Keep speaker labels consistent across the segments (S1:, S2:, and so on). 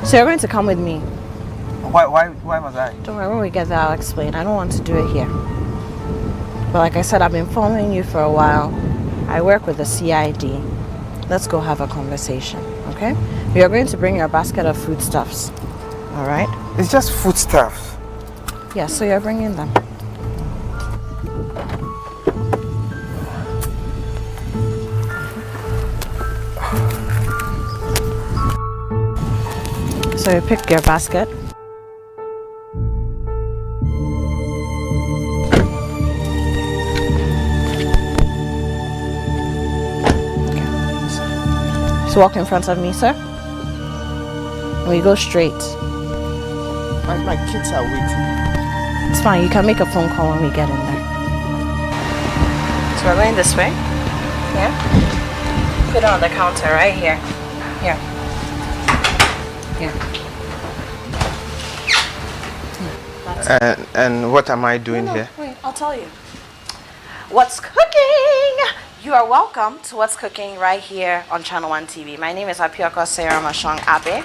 S1: So you're going to come with me.
S2: Why must I?
S1: Don't worry, when we get there, I'll explain. I don't want to do it here. But like I said, I've been following you for a while. I work with the CID. Let's go have a conversation, okay? We are going to bring your basket of foodstuffs, all right?
S2: It's just foodstuffs.
S1: Yeah, so you're bringing them. So you pick your basket. Okay. So walk in front of me, sir. And we go straight.
S2: My kids are waiting.
S1: It's fine, you can make a phone call when we get in there. So we're going this way. Yeah? Put it on the counter right here. Here. Here.
S2: And what am I doing here?
S1: Wait, I'll tell you. What's cooking? You are welcome to What's Cooking right here on Channel 1 TV. My name is Apioko Sarah Mashong Abe.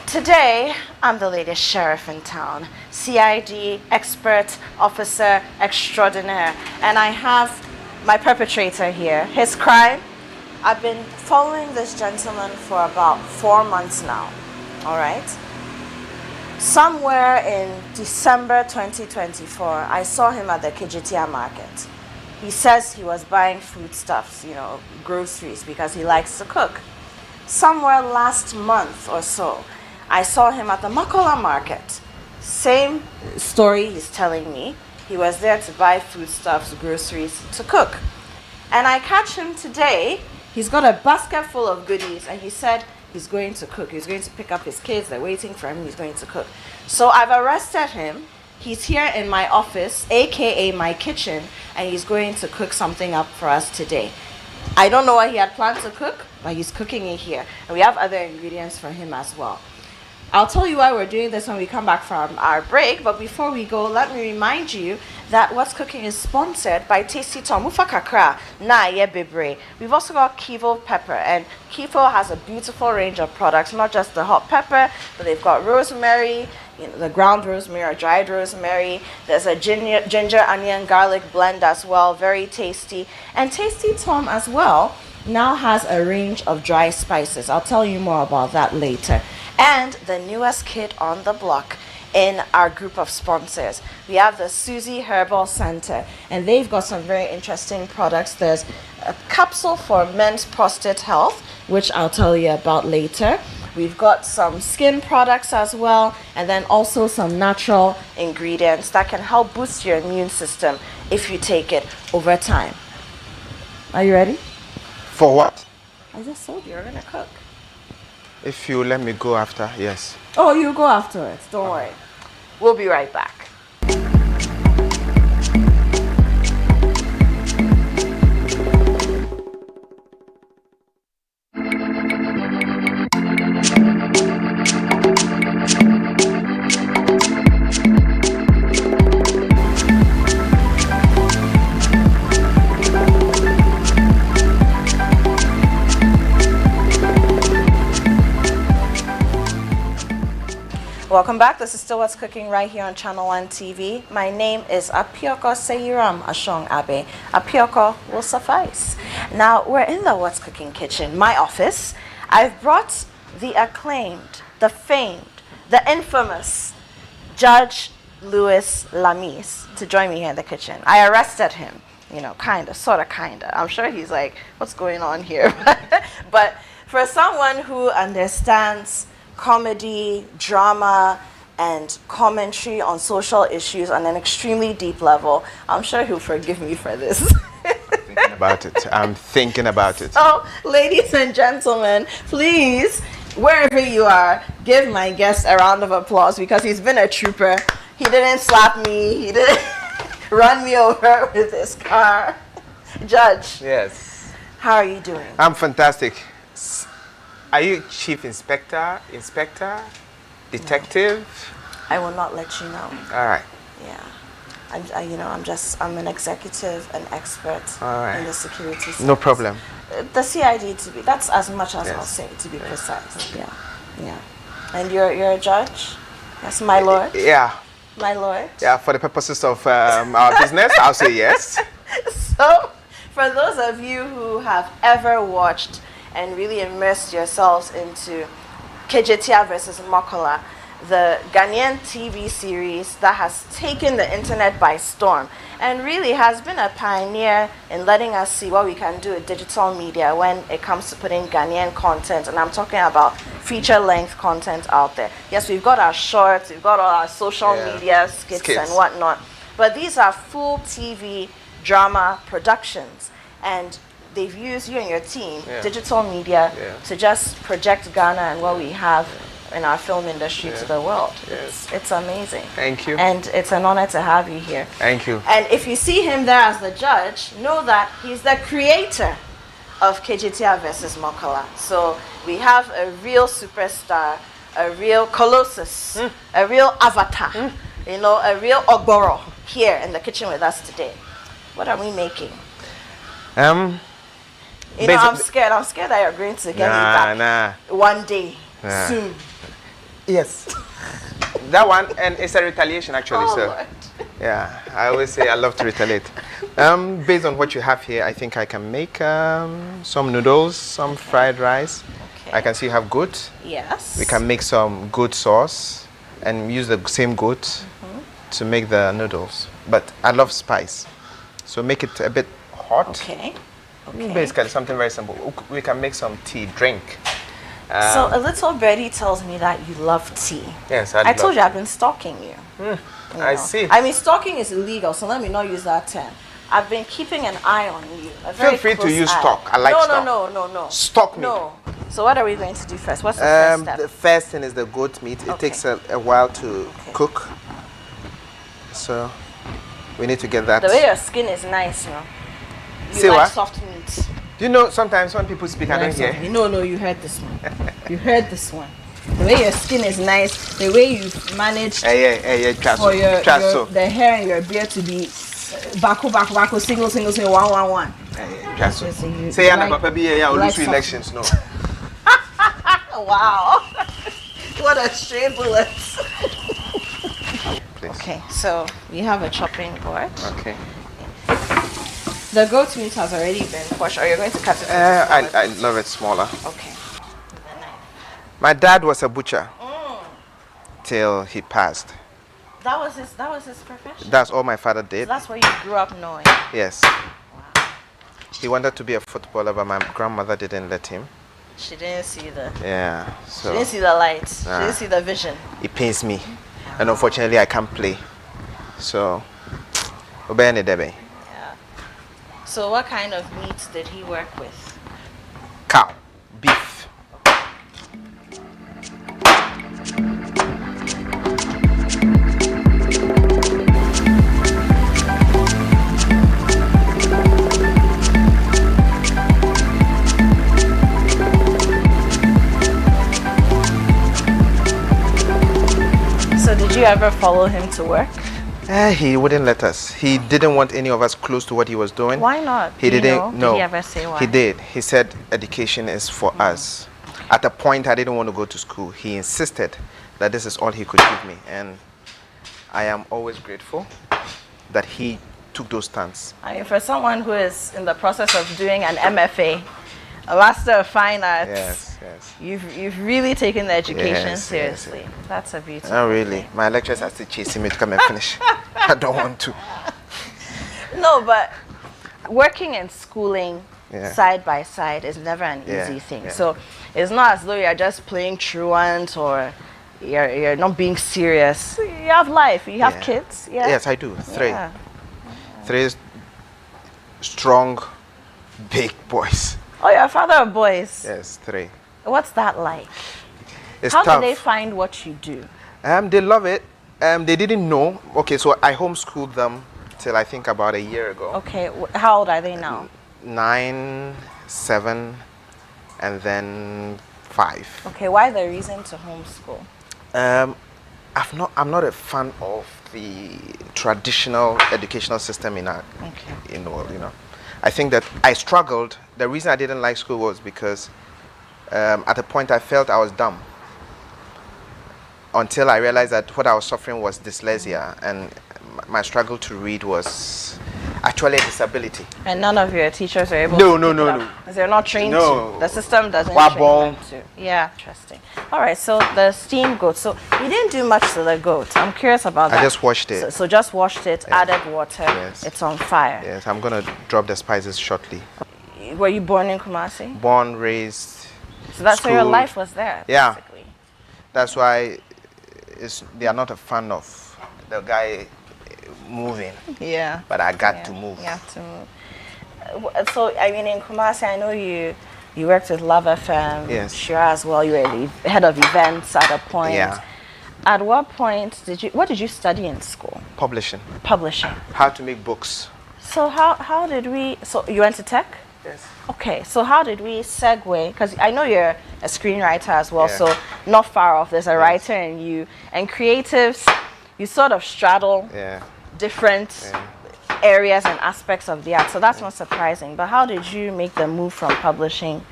S1: Today, I'm the latest sheriff in town, CID expert officer extraordinaire, and I have my perpetrator here. His crime, I've been following this gentleman for about 4 months now, all right? Somewhere in December 2024, I saw him at the Kijitia market. He says he was buying foodstuffs, you know, groceries, because he likes to cook. Somewhere last month or so, I saw him at the Makola market. Same story he's telling me. He was there to buy foodstuffs, groceries to cook. And I catch him today. He's got a basket full of goodies, and he said he's going to cook. He's going to pick up his kids. They're waiting for him. He's going to cook. So I've arrested him. He's here in my office, aka my kitchen, and he's going to cook something up for us today. I don't know what he had planned to cook, but he's cooking it here. And we have other ingredients for him as well. I'll tell you why we're doing this when we come back from our break, but before we go, let me remind you that What's Cooking is sponsored by Tasty Tom Mufa Kakra Na Ye Bebre. We've also got Kivo Pepper, and Kivo has a beautiful range of products, not just the hot pepper, but they've got rosemary, you know, the ground rosemary or dried rosemary. There's a ginger, onion, garlic blend as well, very tasty. And Tasty Tom as well now has a range of dry spices. I'll tell you more about that later. And the newest kid on the block in our group of sponsors, we have the Susie Herbal Center, and they've got some very interesting products. There's a capsule for men's prostate health, which I'll tell you about later. We've got some skin products as well, and then also some natural ingredients that can help boost your immune system if you take it over time. Are you ready?
S2: For what?
S1: I just told you we're gonna cook.
S2: If you let me go after, yes.
S1: Oh, you go afterwards. Don't worry. We'll be right back. Welcome back. This is Still What's Cooking right here on Channel 1 TV. My name is Apioko Seyiram Ashong Abe. Apioko will suffice. Now, we're in the What's Cooking kitchen, my office. I've brought the acclaimed, the famed, the infamous Judge Louis Lamis to join me here in the kitchen. I arrested him, you know, kinda. I'm sure he's like, what's going on here? But for someone who understands comedy, drama, and commentary on social issues on an extremely deep level, I'm sure he'll forgive me for this.
S2: Thinking about it. I'm thinking about it.
S1: So, ladies and gentlemen, please, wherever you are, give my guest a round of applause because he's been a trooper. He didn't slap me. He didn't run me over with his car. Judge.
S2: Yes.
S1: How are you doing?
S2: I'm fantastic. Are you chief inspector, detective?
S1: I will not let you know.
S2: All right.
S1: Yeah. I'm an executive, an expert
S2: All right.
S1: in the security service.
S2: No problem.
S1: The CID to be, that's as much as
S2: Yes.
S1: I'll say, to be precise. Yeah. Yeah. And you're a judge? Yes, my lord?
S2: Yeah.
S1: My lord?
S2: Yeah, for the purposes of our business, I'll say yes.
S1: So, for those of you who have ever watched and really immersed yourselves into Kejetia versus Mokola, the Ghanaian TV series that has taken the internet by storm and really has been a pioneer in letting us see what we can do with digital media when it comes to putting Ghanaian content, and I'm talking about feature-length content out there. Yes, we've got our shorts, we've got all our social media skits and whatnot, but these are full TV drama productions, and they've used you and your team, digital media, to just project Ghana and what we have in our film industry to the world. It's amazing.
S2: Thank you.
S1: And it's an honor to have you here.
S2: Thank you.
S1: And if you see him there as the judge, know that he's the creator of Kejetia versus Mokola. So we have a real superstar, a real colossus, a real avatar, you know, a real Ogboro here in the kitchen with us today. What are we making? You know, I'm scared. I'm scared that you're going to get me back one day soon.
S2: Yes. That one, and it's a retaliation actually,
S1: Oh,
S2: so.
S1: Lord.
S2: Yeah, I always say I love to retaliate. Based on what you have here, I think I can make some noodles, some fried rice.
S1: Okay.
S2: I can see you have goat.
S1: Yes.
S2: We can make some goat sauce and use the same goat to make the noodles. But I love spice, so make it a bit hot.
S1: Okay.
S2: Basically, something very simple. We can make some tea, drink.
S1: So a little birdie tells me that you love tea.
S2: Yes,
S1: I told you I've been stalking you. You
S2: I
S1: know.
S2: see.
S1: I mean, stalking is illegal, so let me not use that term. I've been keeping an eye on you.
S2: Feel free to use stalk. I like stalk.
S1: No.
S2: Stalk me.
S1: No. So what are we going to do first? What's the first step?
S2: The first thing is the goat meat. It takes a while to cook. So we need to get that.
S1: The way your skin is nice, you know. You
S2: Say
S1: like
S2: what?
S1: soft meat.
S2: You know, sometimes when people speak, I don't hear.
S1: No, you heard this one. You heard this one. The way your skin is nice, the way you've managed for the hair in your beard to be bako, single, one.
S2: Say Papa be elections, no.
S1: Wow. What a stray bullet.
S2: Please.
S1: Okay, so we have a chopping board.
S2: Okay.
S1: The goat meat has already been washed, or you're going to cut it?
S2: I love it smaller.
S1: Okay.
S2: My dad was a butcher till he passed.
S1: That was his profession.
S2: That's all my father
S1: So
S2: did.
S1: that's what you grew up knowing.
S2: Yes. He wanted to be a footballer, but my grandmother didn't let him.
S1: She didn't see the.
S2: Yeah.
S1: She
S2: So
S1: didn't see the lights. She didn't see the vision.
S2: it pains me, and unfortunately I can't play. So, obey Debe.
S1: Yeah. So what kind of meat did he work with?
S2: Cow, beef.
S1: So did you ever follow him to work?
S2: He wouldn't let us. He didn't want any of us close to what he was doing.
S1: Why not?
S2: He didn't.
S1: know?
S2: No.
S1: Did he ever say why?
S2: He did. He said education is for us. At a point, I didn't want to go to school. He insisted that this is all he could give me, and I am always grateful that he took those stands.
S1: I mean, for someone who is in the process of doing an MFA, a Master of Fine Arts,
S2: Yes, yes.
S1: you've really taken the education
S2: Yes,
S1: seriously.
S2: yes.
S1: That's a beautiful
S2: Not really.
S1: thing.
S2: My lecturers are still chasing me to come and finish. I don't want to.
S1: No, but working and schooling
S2: Yeah.
S1: side by side is never an
S2: Yeah,
S1: easy thing.
S2: yeah.
S1: So it's not as though you're just playing truant or you're not being serious. You have life. You have
S2: Yeah.
S1: kids. Yeah.
S2: Yes, I do. Three.
S1: Yeah.
S2: Three strong, big boys.
S1: Oh, you're a father of boys.
S2: Yes, three.
S1: What's that like?
S2: It's
S1: How
S2: tough.
S1: do they find what you do?
S2: They love it. They didn't know. Okay, so I homeschooled them till I think about a year ago.
S1: Okay. How old are they now?
S2: 9, 7, and then 5.
S1: Okay. Why the reason to homeschool?
S2: I'm not a fan of the traditional educational system in our,
S1: Okay.
S2: I think that I struggled. The reason I didn't like school was because at a point I felt I was dumb until I realized that what I was suffering was dyslexia, and my struggle to read was actually a disability.
S1: And none of your teachers are able
S2: No,
S1: to
S2: no,
S1: pick
S2: no,
S1: it up,
S2: no.
S1: 'cause they're not trained
S2: No.
S1: to. The system doesn't
S2: Wah
S1: train
S2: bong.
S1: them to. Yeah, interesting. All right, so the steam goat. So you didn't do much to the goat. I'm curious about that.
S2: I just washed it.
S1: So just washed it, added water.
S2: Yes.
S1: It's on fire.
S2: Yes, I'm gonna drop the spices shortly.
S1: Were you born in Kumasi?
S2: Born, raised.
S1: So that's where your
S2: schooled.
S1: life was there,
S2: Yeah.
S1: basically.
S2: That's why they are not a fan of the guy moving,
S1: Yeah.
S2: but I got
S1: Yeah,
S2: to move.
S1: You have to move. So, I mean, in Kumasi, I know you worked with Love FM,
S2: Yes.
S1: Shira as well. You were the head of events at a point.
S2: Yeah.
S1: At what point what did you study in school?
S2: Publishing,
S1: Publishing.
S2: how to make books.
S1: So how did we, so you went to tech?
S2: Yes.
S1: Okay, so how did we segue? Because I know you're a screenwriter as well,
S2: Yeah.
S1: so not far off. There's a writer in you. And creatives, you sort of straddle
S2: Yeah.
S1: different areas and aspects of the art. So that's not surprising. But how did you make the move from publishing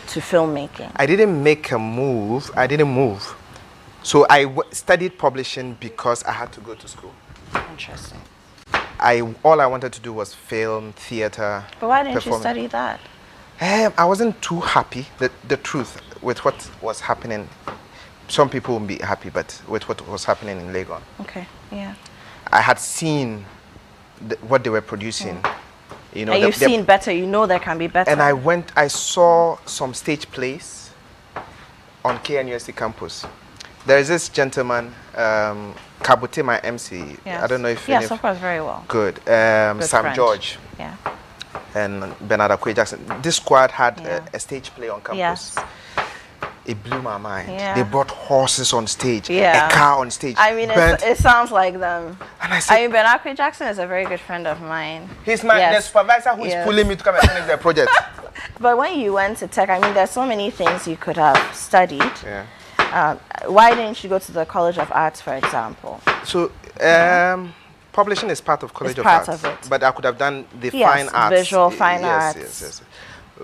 S1: to filmmaking?
S2: I didn't make a move. I didn't move. So I studied publishing because I had to go to school.
S1: Interesting.
S2: All I wanted to do was film, theater.
S1: But why didn't you
S2: performing.
S1: study that?
S2: I wasn't too happy, the truth, with what was happening. Some people won't be happy, but with what was happening in Legon.
S1: Okay, yeah.
S2: I had seen what they were producing. You know,
S1: And you've seen better. You know there can be better.
S2: and I saw some stage plays on KNUST campus. There is this gentleman, Kabute, my MC.
S1: Yes.
S2: I don't know if
S1: Yes, of course, very well.
S2: Good.
S1: Good
S2: Sam
S1: friend.
S2: George
S1: Yeah.
S2: and Bernard Akwe Jackson. This squad had
S1: Yeah.
S2: a stage play on campus.
S1: Yes.
S2: It blew my mind.
S1: Yeah.
S2: They brought horses on stage,
S1: Yeah.
S2: a car on stage.
S1: I mean,
S2: burnt-
S1: it sounds like them.
S2: and I said,
S1: I mean, Bernard Akwe Jackson is a very good friend of mine.
S2: he's the
S1: Yes.
S2: supervisor who is
S1: Yes.
S2: pulling me to come and finish the project.
S1: But when you went to tech, I mean, there's so many things you could have studied.
S2: Yeah.
S1: Why didn't you go to the College of Arts, for example?
S2: So, publishing is part of College of
S1: part
S2: Arts,
S1: of it.
S2: but I could have done the
S1: Yes,
S2: fine arts,
S1: visual fine
S2: yes,
S1: arts.
S2: Yes,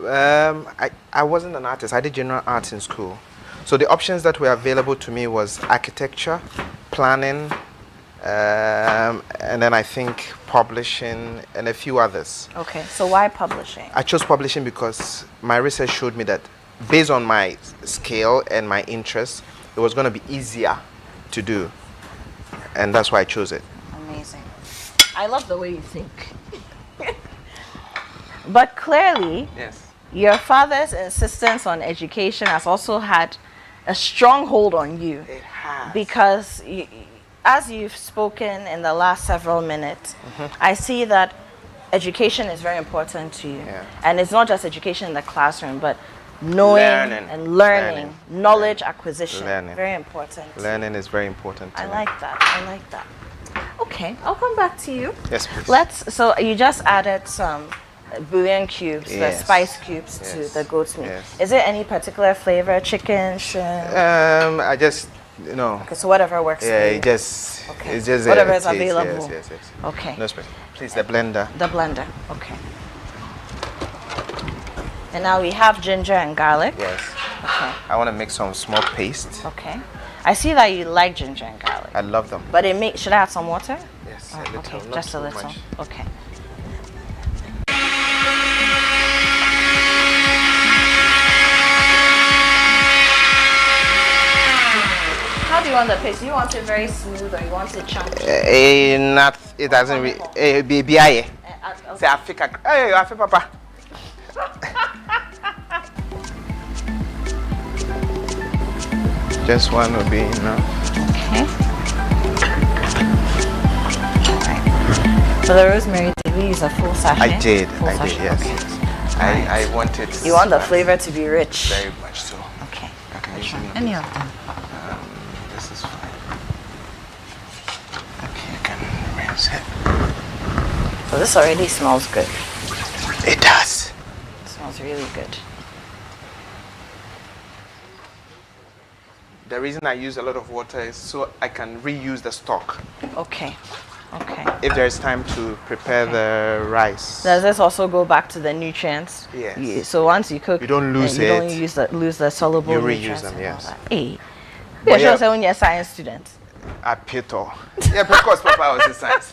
S2: yes. I wasn't an artist. I did general arts in school, so the options that were available to me was architecture, planning, and then I think publishing and a few others.
S1: Okay, so why publishing?
S2: I chose publishing because my research showed me that based on my skill and my interests, it was going to be easier to do. And that's why I chose it.
S1: Amazing. I love the way you think. But clearly,
S2: Yes.
S1: your father's insistence on education has also had a strong hold on you.
S2: It has.
S1: Because as you've spoken in the last several minutes, I see that education is very important to you.
S2: Yeah.
S1: And it's not just education in the classroom, but knowing
S2: Learning.
S1: and learning,
S2: Learning.
S1: knowledge acquisition.
S2: Learning.
S1: Very important.
S2: Learning is very important to
S1: I
S2: me.
S1: like that. I like that. Okay, I'll come back to you.
S2: Yes, please.
S1: So you just added some bouillon cubes, the
S2: Yes.
S1: spice cubes to
S2: Yes.
S1: the goat's meat.
S2: Yes.
S1: Is there any particular flavor? Chicken, shrimp?
S2: I just, you know,
S1: Okay, so whatever works
S2: yeah,
S1: for you. Okay.
S2: it's just
S1: Whatever
S2: a
S1: is
S2: taste.
S1: available.
S2: Yes, yes, yes.
S1: Okay.
S2: No special. Please, the blender.
S1: The blender. Okay. And now we have ginger and garlic.
S2: Yes.
S1: Okay.
S2: I want to make some small paste.
S1: Okay. I see that you like ginger and garlic.
S2: I love them.
S1: But should I add some water?
S2: Yes,
S1: Oh,
S2: a little,
S1: okay,
S2: not
S1: just a
S2: too
S1: little.
S2: much.
S1: Okay. How do you want the paste? Do you want it very smooth or you want it chunky?
S2: Not. It doesn't. Be aye. Say Africa. Hey, Africa, papa. Just one will be enough.
S1: Okay. For the rosemary, did we use a full sachet?
S2: I did.
S1: Full
S2: I did.
S1: sachet,
S2: Yes.
S1: okay.
S2: Yes. I wanted.
S1: You want the flavor to be rich.
S2: Very much so.
S1: Okay.
S2: Okay.
S1: Which one? Any of them.
S2: This is fine. Okay, I can rinse it.
S1: So this already smells good.
S2: It does.
S1: It smells really good.
S2: The reason I use a lot of water is so I can reuse the stock
S1: Okay. Okay.
S2: if there is time to prepare the rice.
S1: Does this also go back to the nutrients?
S2: Yes.
S1: So once you cook,
S2: You don't lose
S1: you don't
S2: it.
S1: lose the soluble
S2: You reuse
S1: nutrients
S2: them,
S1: and all
S2: yes.
S1: that. Hey,
S2: But
S1: you're
S2: yeah.
S1: sure when you're a science student.
S2: I pito. Yeah, because Papa was in science.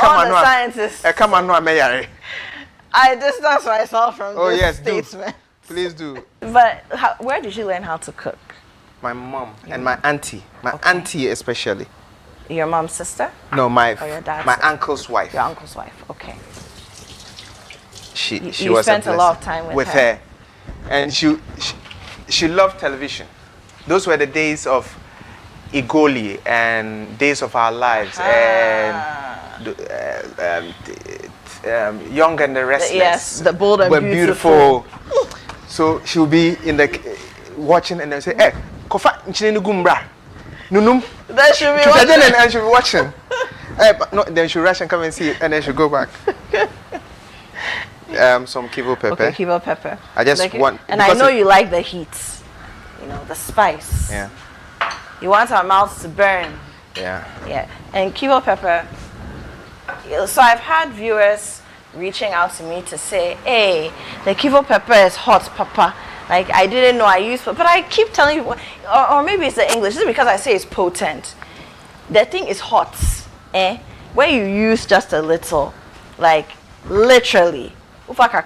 S1: All the scientists.
S2: Come on, no, Mary.
S1: I distance myself from
S2: Oh,
S1: this
S2: yes, do.
S1: statement.
S2: Please do.
S1: But where did you learn how to cook?
S2: My mom and my auntie. My auntie especially.
S1: Your mom's sister?
S2: No, my
S1: Or your dad's
S2: my
S1: sister?
S2: uncle's wife.
S1: Your uncle's wife. Okay.
S2: She
S1: You
S2: was
S1: spent a lot of
S2: blessing
S1: time with her.
S2: her. And she loved television. Those were the days of Igoli and Days of Our Lives and Young and the Restless.
S1: Yes, the bold and
S2: were
S1: beautiful.
S2: So she'll be in the watching and they'll say, "Eh, kofa nchini gumbra, nunum."
S1: That should be
S2: And she'll be watching. But no, then she'll rush and come and see it, and then she'll go back. Some kivo pepper.
S1: Okay, kivo pepper.
S2: I just want,
S1: and I
S2: because
S1: know you like the heat. You know, the spice.
S2: Yeah.
S1: You want our mouths to burn.
S2: Yeah.
S1: Yeah. And kivo pepper. So I've had viewers reaching out to me to say, "Hey, the kivo pepper is hot, Papa." Like, I didn't know I used, but I keep telling you, or maybe it's the English. This is because I say it's potent. The thing is hot, where you use just a little, like literally, that's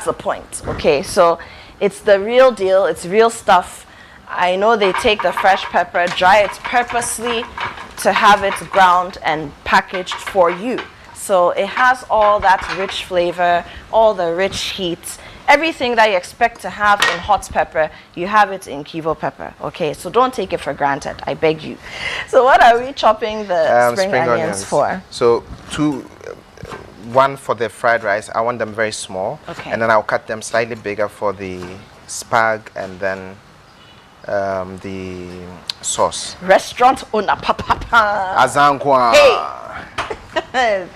S1: the point. Okay, so it's the real deal. It's real stuff. I know they take the fresh pepper, dry it purposely to have it ground and packaged for you. So it has all that rich flavor, all the rich heat. Everything that you expect to have in hot pepper, you have it in kivo pepper. Okay, so don't take it for granted, I beg you. So what are we chopping the spring onions for?
S2: So one for the fried rice. I want them very small.
S1: Okay.
S2: And then I'll cut them slightly bigger for the spag and then the sauce.
S1: Restaurant owner, papa.
S2: Azankwa.
S1: Hey.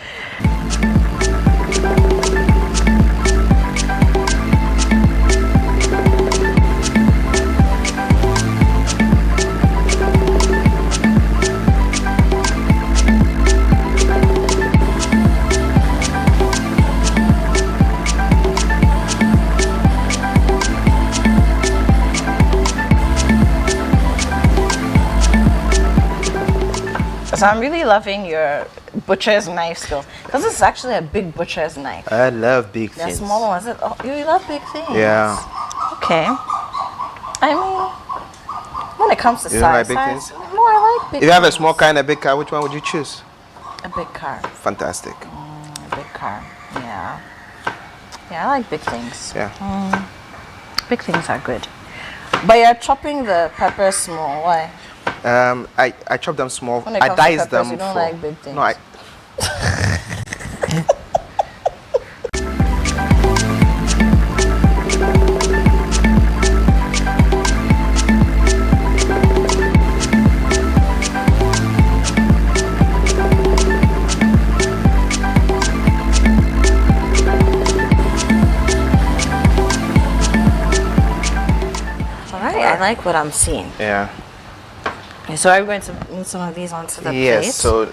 S1: So I'm really loving your butcher's knife skill, because this is actually a big butcher's knife.
S2: I love big
S1: The
S2: things.
S1: smaller ones. Oh, you love big things.
S2: Yeah.
S1: Okay. I mean, when it comes to
S2: You don't like
S1: size,
S2: big
S1: size,
S2: things?
S1: no, I like big.
S2: If you have a
S1: things.
S2: small car and a big car, which one would you choose?
S1: A big car.
S2: Fantastic.
S1: A big car. Yeah. Yeah, I like big things.
S2: Yeah.
S1: Big things are good. But you're chopping the pepper small. Why?
S2: I chop them small.
S1: When it
S2: I
S1: comes to
S2: dice
S1: peppers,
S2: them
S1: you don't
S2: for.
S1: like big things.
S2: No, I.
S1: All right, I like what I'm seeing.
S2: Yeah.
S1: Okay, so are we going to move some of these onto the plate?
S2: Yes. So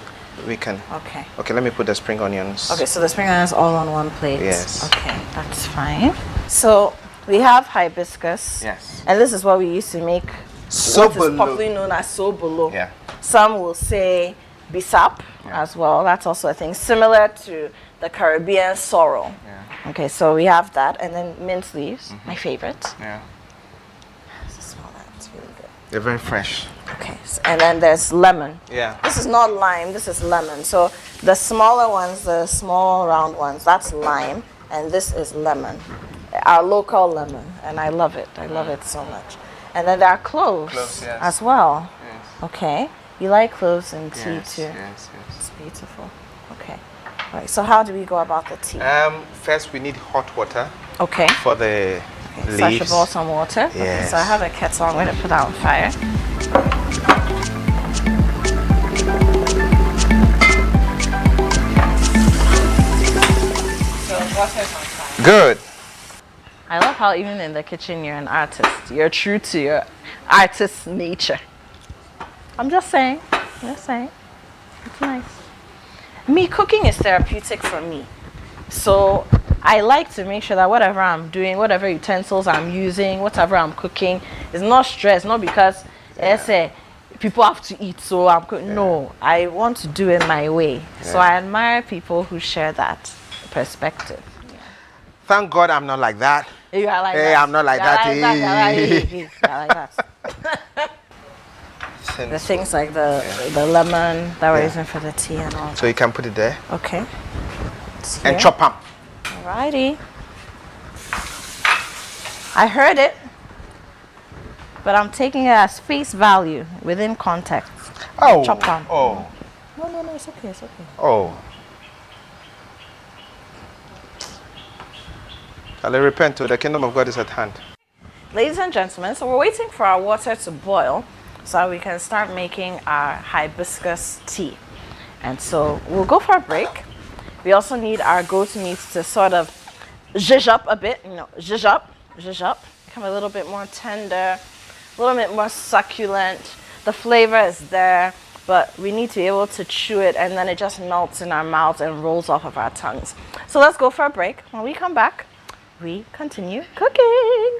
S2: we can.
S1: Okay.
S2: Okay. Let me put the spring onions.
S1: Okay, so the spring onions all on one plate.
S2: Yes.
S1: Okay, that's fine. So We have hibiscus.
S2: Yes.
S1: And this is what we used to make. What is popularly known as sobolo.
S2: Yeah.
S1: Some will say bisap as well. That's also a thing similar to the Caribbean sorrel.
S2: Yeah.
S1: Okay, so we have that, and then mint leaves, my favorite.
S2: Yeah.
S1: Smell that. It's really good.
S2: They're very fresh.
S1: Okay, and then there's lemon.
S2: Yeah.
S1: This is not lime, this is lemon. So the smaller ones, the small round ones, that's lime, and this is lemon. Our local lemon, and I love it. I love it so much. And then there are cloves,
S2: Yes.
S1: as well.
S2: Yes.
S1: Okay, you like cloves in tea
S2: Yes,
S1: too.
S2: yes, yes.
S1: It's beautiful. Okay, all right. So how do we go about the tea?
S2: First we need hot water
S1: Okay.
S2: for the
S1: So I should
S2: leaves.
S1: boil some water. Okay,
S2: Yes.
S1: so I have a kettle. I'm going to put that on fire. So water's on fire.
S2: Good.
S1: I love how even in the kitchen you're an artist. You're true to your artist nature. I'm just saying. Just saying. It's nice. Me, cooking is therapeutic for me. So I like to make sure that whatever I'm doing, whatever utensils I'm using, whatever I'm cooking, is not stress. Not because people have to eat, so I'm cooking. No, I want to do it my way. So I admire people who share that perspective.
S2: Thank God I'm not like that.
S1: You are like
S2: Hey,
S1: that.
S2: I'm not like
S1: You are
S2: that.
S1: like that. You are like that. The things like the lemon that we're using for the tea and all.
S2: So you can put it there
S1: Okay. It's
S2: and
S1: here.
S2: chop them.
S1: Alrighty. I heard it, but I'm taking it as face value within context.
S2: Oh.
S1: Chop down.
S2: Oh.
S1: No, it's okay, it's okay.
S2: Oh. Shall I repent to the kingdom of God is at hand.
S1: Ladies and gentlemen, so we're waiting for our water to boil so that we can start making our hibiscus tea. And so we'll go for a break. We also need our goat meat to sort of zhuzh up a bit, zhuzh up, become a little bit more tender, a little bit more succulent. The flavor is there, but we need to be able to chew it, and then it just melts in our mouths and rolls off of our tongues. So let's go for a break. When we come back, we continue cooking.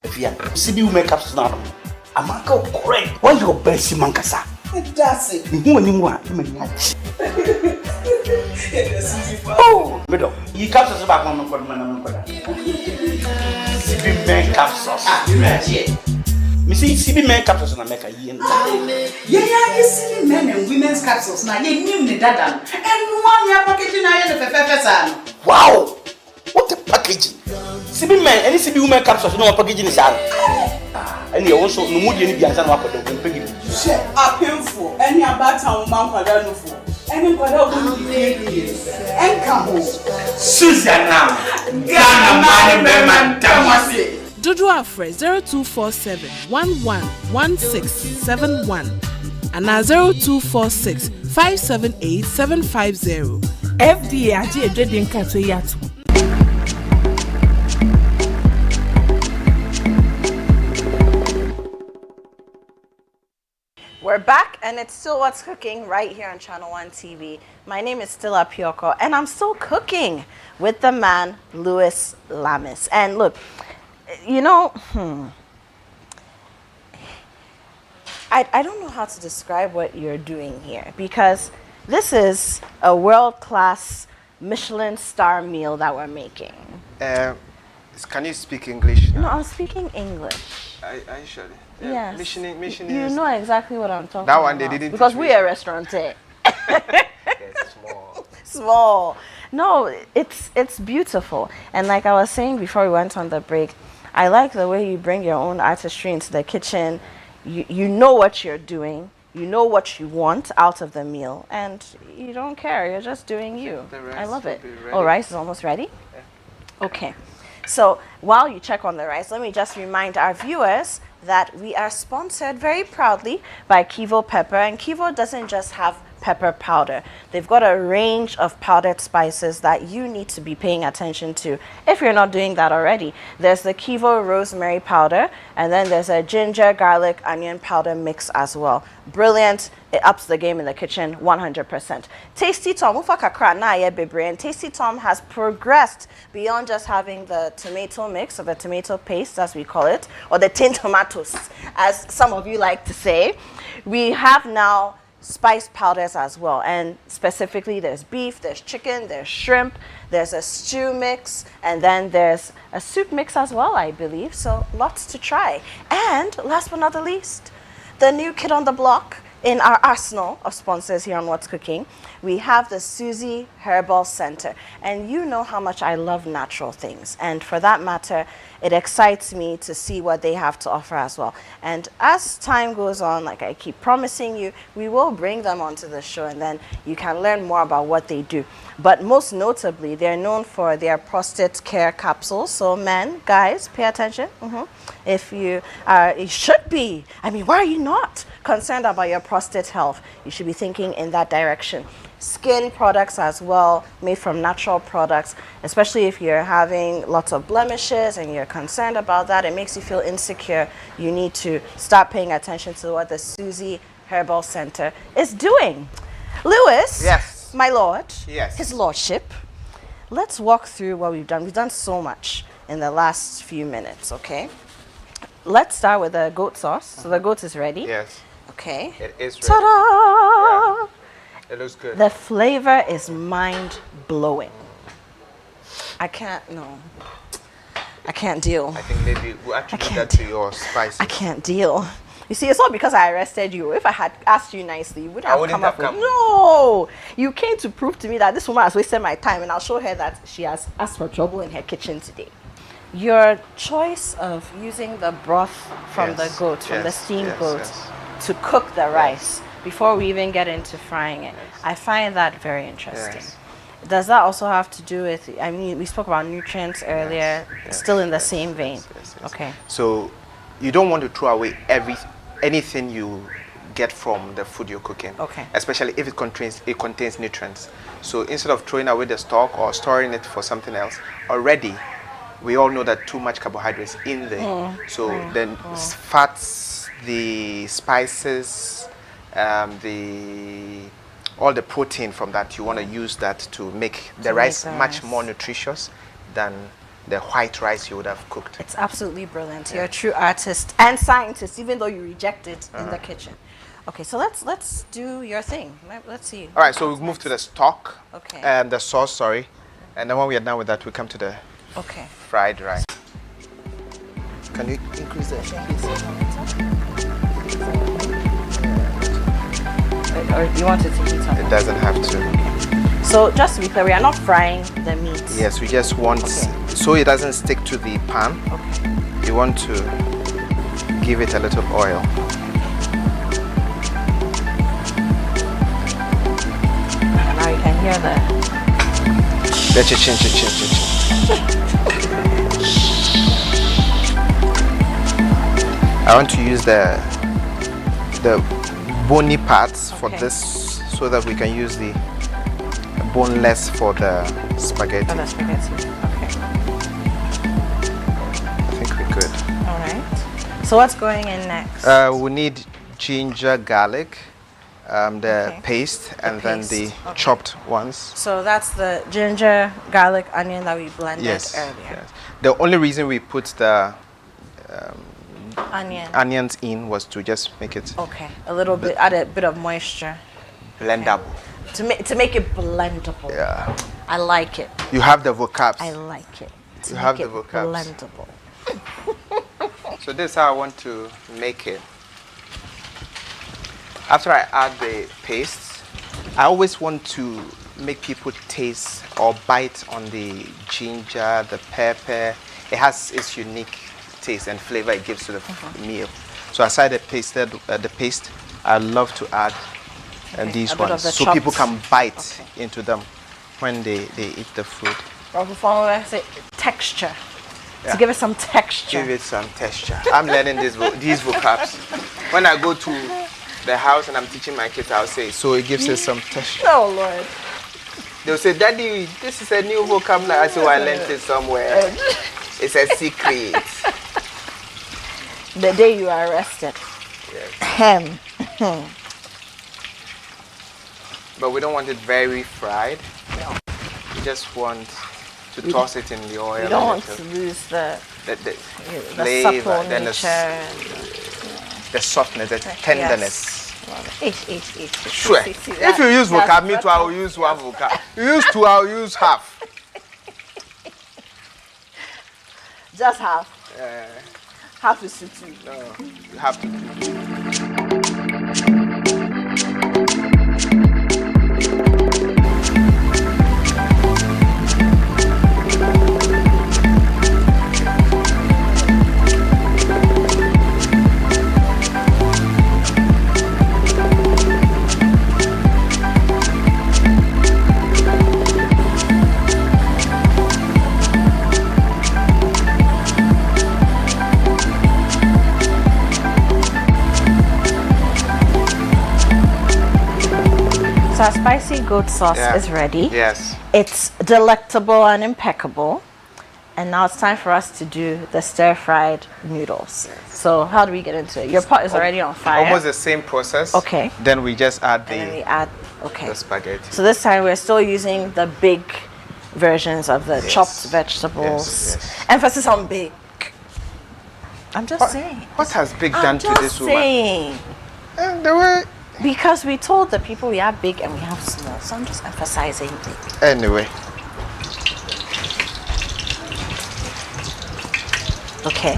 S3: CB women capsules now. I'm a go correct. Why your best mankasa? That's it. You Oh, middle. You capsules back on for man. CB men capsules. Me see CB men capsules in America.
S4: Yeah, you see men and women's capsules now. You knew the dada. And one year packaging I had the pepper.
S3: Wow! What a packaging! CB men, any CB women capsules, no packaging is out. And you also no mood any biansan wako the packaging.
S4: Share a painful. Any about town man for for. Any kwada won't be and come home.
S3: Susanna! Ghana man man tamasi.
S5: Dodo Afre 0247 111671 and 0246 578 750. FDA aje edwedin kato yato.
S1: We're back, and it's still What's Cooking right here on Channel 1 TV. My name is still Apioko, and I'm still cooking with the man, Louis Lamis. And look, I don't know how to describe what you're doing here, because this is a world-class Michelin star meal that we're making.
S2: Can you speak English?
S1: No, I'm speaking English.
S2: Are you sure?
S1: Yes.
S2: Mission
S1: You
S2: is
S1: know exactly what I'm talking
S2: that
S1: about.
S2: one they didn't
S1: because
S2: teach
S1: we
S2: me.
S1: are restaurateur.
S2: It's small.
S1: Small. No, it's beautiful. And like I was saying before we went on the break, I like the way you bring your own artistry into the kitchen. You know what you're doing. You know what you want out of the meal, and you don't care. You're just doing you.
S2: The rice
S1: I love it.
S2: will be ready.
S1: Oh, rice is almost ready? Yeah. Okay. So while you check on the rice, let me just remind our viewers that we are sponsored very proudly by Kivo Pepper. And Kivo doesn't just have pepper powder. They've got a range of powdered spices that you need to be paying attention to if you're not doing that already. There's the Kivo rosemary powder, and then there's a ginger, garlic, onion powder mix as well. Brilliant. It ups the game in the kitchen 100%. Tasty Tom, and Tasty Tom has progressed beyond just having the tomato mix or the tomato paste, as we call it, or the tin tomatoes, as some of you like to say. We have now spice powders as well, and specifically there's beef, there's chicken, there's shrimp, there's a stew mix, and then there's a soup mix as well, I believe. So lots to try. And last but not the least, the new kid on the block in our arsenal of sponsors here on What's Cooking, we have the Susie Herbal Center. And you know how much I love natural things. And for that matter, it excites me to see what they have to offer as well. And as time goes on, like I keep promising you, we will bring them onto the show, and then you can learn more about what they do. But most notably, they're known for their prostate care capsules. So men, guys, pay attention. If you should be, I mean, why are you not concerned about your prostate health? You should be thinking in that direction. Skin products as well, made from natural products, especially if you're having lots of blemishes and you're concerned about that, it makes you feel insecure. You need to start paying attention to what the Susie Herbal Center is doing. Lewis,
S2: Yes.
S1: my lord,
S2: Yes.
S1: his lordship, let's walk through what we've done. We've done so much in the last few minutes, okay? Let's start with the goat sauce. So the goat is ready.
S2: Yes.
S1: Okay.
S2: It is ready.
S1: Ta-da!
S2: Yeah. It looks good.
S1: The flavor is mind-blowing. I can't deal.
S2: I think maybe we'll attribute
S1: can't.
S2: that to your spices.
S1: I can't deal. You see, it's not because I arrested you. If I had asked you nicely, you wouldn't
S2: I
S1: have
S2: wouldn't
S1: come
S2: have
S1: up with.
S2: come.
S1: No! You came to prove to me that this woman has wasted my time, and I'll show her that she has asked for trouble in her kitchen today. Your choice of using the broth from
S2: Yes,
S1: the goat, from the
S2: yes,
S1: steamed
S2: yes,
S1: goat,
S2: yes.
S1: to cook the rice before we even get into frying it, I find that very interesting.
S2: Yes.
S1: Does that also have to do with, I mean, we spoke about nutrients earlier,
S2: yes,
S1: still in the
S2: yes,
S1: same vein?
S2: yes.
S1: Okay.
S2: So you don't want to throw away anything you get from the food you're cooking.
S1: Okay.
S2: Especially if it contains nutrients. So instead of throwing away the stock or storing it for something else, already we all know that too much carbohydrates in there. So then fats, the spices, all the protein from that, you want to use that to make the rice
S1: the
S2: much
S1: rice.
S2: more nutritious than the white rice you would have cooked.
S1: It's absolutely brilliant. You're a true artist and scientist, even though you reject it in the kitchen. Okay, so let's do your thing. Let's see.
S2: All right, so we'll move to the stock,
S1: Okay.
S2: the sauce, sorry. And then when we are done with that, we come to the
S1: Okay.
S2: fried rice. Can you increase the heat, please?
S1: Or you want it to heat up?
S2: It doesn't have to.
S1: So just to be clear, we are not frying the meat.
S2: Yes, we just want, so it doesn't stick to the pan,
S1: Okay.
S2: you want to give it a little oil.
S1: Now you can hear the.
S2: Chin. I want to use the bony parts for
S1: Okay.
S2: this so that we can use the boneless for the spaghetti.
S1: For the spaghetti. Okay.
S2: I think we're good.
S1: All right. So what's going in next?
S2: We need ginger, garlic, the
S1: Okay.
S2: paste, and then the
S1: paste. Okay.
S2: chopped ones.
S1: So that's the ginger, garlic, onion that we blended
S2: Yes.
S1: earlier.
S2: Yes. The only reason we put the
S1: Onion.
S2: onions in was to just make it
S1: Okay. A little bit, add a bit of moisture
S2: blendable.
S1: to make it blendable.
S2: Yeah.
S1: I like it.
S2: You have the vocabs.
S1: I like it. To
S2: You
S1: make
S2: have
S1: it
S2: the vocabs.
S1: blendable.
S2: So this is how I want to make it. After I add the paste, I always want to make people taste or bite on the ginger, the pepper. It has its unique taste and flavor it gives to the meal. So aside the paste, I love to add these
S1: a bit of
S2: ones
S1: the
S2: so people
S1: chopped.
S2: can bite into them when they eat the food.
S1: Or before I say texture.
S2: Yeah.
S1: To give it some texture.
S2: Give it some texture. I'm learning these vocabs. When I go to the house and I'm teaching my kids, I'll say, so it gives us some texture.
S1: Oh Lord.
S2: They'll say, Daddy, this is a new vocabulary. I say, well, I learned it somewhere. It's a secret.
S1: The day you are arrested.
S2: Yes. But we don't want it very fried.
S1: No.
S2: We just want to toss it in the oil.
S1: You don't want to lose the
S2: flavor,
S1: supple
S2: then
S1: nature.
S2: the softness, the tenderness.
S1: Sure.
S2: If you use vocab, me too, I will use one vocab. You use two, I will use half.
S1: Just half. Half is to two.
S2: No, you have to.
S1: So our spicy goat sauce is ready.
S2: Yes.
S1: It's delectable and impeccable. And now it's time for us to do the stir-fried noodles. Yes. So how do we get into it? Your pot is already on fire.
S2: Almost the same process.
S1: Okay.
S2: Then we just add
S1: And then we add,
S2: the spaghetti.
S1: So this time we're still using the big versions of the chopped vegetables.
S2: Yes.
S1: Emphasis on big. I'm just saying.
S2: What has big done to this woman?
S1: Saying.
S2: The way.
S1: Because we told the people we have big and we have small. So I'm just emphasizing big.
S2: Anyway.
S1: Okay.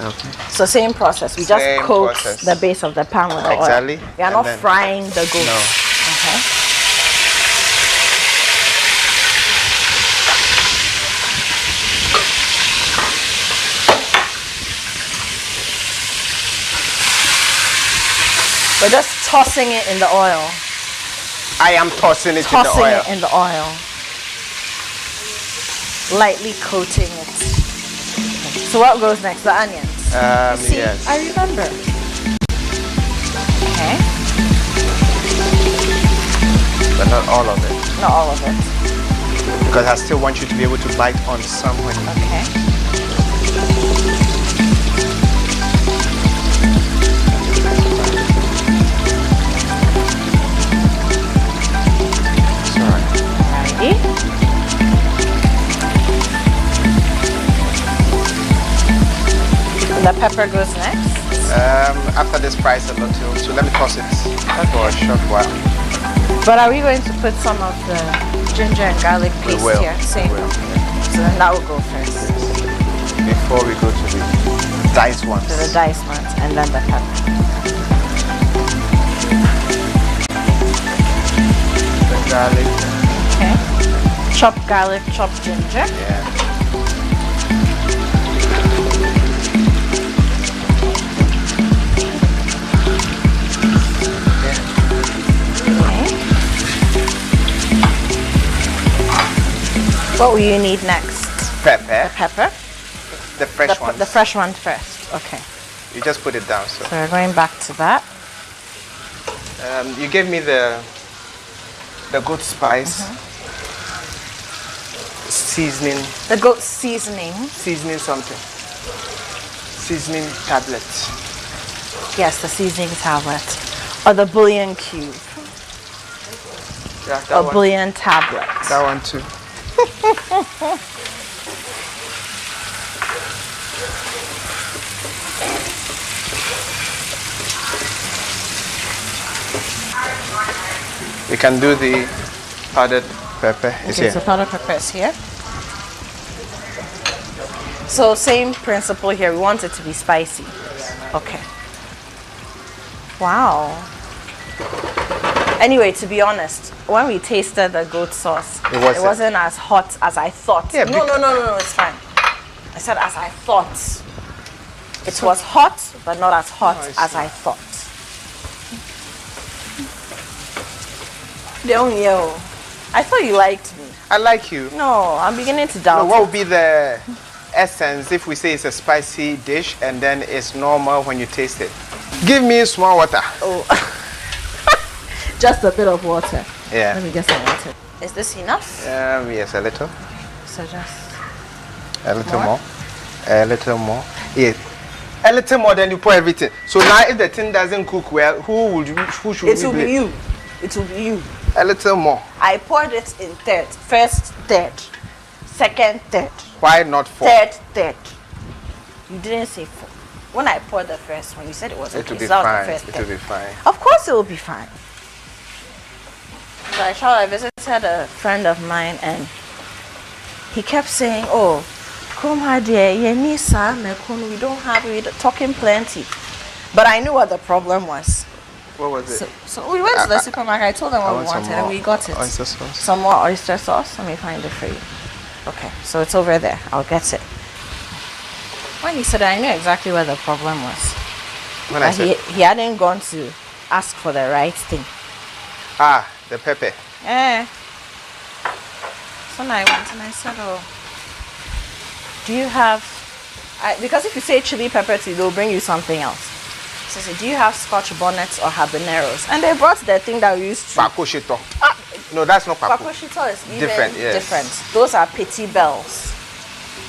S2: Okay.
S1: So same process. We just
S2: Same
S1: coat
S2: process.
S1: the base of the pan with the
S2: Exactly.
S1: oil. We are
S2: And
S1: not
S2: then-
S1: frying the goat.
S2: No.
S1: Okay. We're just tossing it in the oil.
S2: I am tossing it
S1: Tossing
S2: in the oil.
S1: it in the oil. Lightly coating it. So what goes next? The onions. See,
S2: Yes.
S1: I remember. Okay.
S2: But not all of it.
S1: Not all of it.
S2: Because I still want you to be able to bite on some when you
S1: Okay.
S2: Sorry.
S1: Alrighty. And the pepper goes next.
S2: After this fries a little, so let me toss it for a short while.
S1: But are we going to put some of the ginger and garlic
S2: We
S1: paste
S2: will.
S1: here? Same.
S2: We will.
S1: So then that will go first.
S2: Before we go to the diced ones.
S1: To the diced ones and then the pepper.
S2: The garlic.
S1: Okay. Chopped garlic, chopped ginger.
S2: Yeah.
S1: Okay. What will you need next?
S2: Pepper.
S1: Pepper.
S2: The fresh one.
S1: The fresh one first. Okay.
S2: You just put it down. So
S1: So we're going back to that.
S2: you gave me the goat spice. Seasoning.
S1: The goat seasoning.
S2: Seasoning something. Seasoning tablet.
S1: Yes, the seasoning tablet. Or the bouillon cube.
S2: Yeah, that
S1: Or
S2: one.
S1: bouillon tablet.
S2: That one too. We can do the powdered pepper. It's
S1: Okay,
S2: here.
S1: so powdered pepper is here. So same principle here. We want it to be spicy. Okay. Wow. Anyway, to be honest, when we tasted the goat sauce,
S2: It wasn't.
S1: as hot as I thought.
S2: Yeah,
S1: No, it's fine. I said as I thought. It was hot, but not as hot as I thought. Don't yell. I thought you liked me.
S2: I like you.
S1: No, I'm beginning to
S2: So
S1: doubt.
S2: what would be the essence if we say it's a spicy dish and then it's normal when you taste it? Give me small water.
S1: Oh. just a bit of water.
S2: Yeah.
S1: Let me get some water. Is this enough?
S2: Yes, a little.
S1: So just
S2: A little more. A little more. Yeah. A little more than you pour everything. So now if the thing doesn't cook well, who should
S1: it will
S2: we
S1: be you. It will be you.
S2: A little more.
S1: I poured it in third. First third. Second third.
S2: Why not 4?
S1: Third. You didn't say 4. When I poured the first one, you said it was
S2: It
S1: okay.
S2: will be
S1: So that was
S2: fine.
S1: the first
S2: It
S1: third.
S2: will be fine.
S1: Of course it will be fine. So I visited a friend of mine and he kept saying, oh, come here dear, we don't have it, talking plenty. But I knew what the problem was.
S2: What was it?
S1: So we went to the supermarket, I told them what we wanted and we got it.
S2: Oyster sauce.
S1: Some more oyster sauce. Let me find it for you. Okay, so it's over there. I'll get it. When he said it, I knew exactly where the problem was.
S2: When I
S1: But
S2: said,
S1: he hadn't gone to ask for the right thing.
S2: the pepper.
S1: So I went and I said, oh, do you have, because if you say chili pepper tea, they'll bring you something else. So I said, do you have scotch bonnets or habaneros? And they brought the thing that we used to.
S2: Pako shito. No, that's not pako.
S1: Pakoshito is even
S2: Different, yes.
S1: different. Those are petit bells.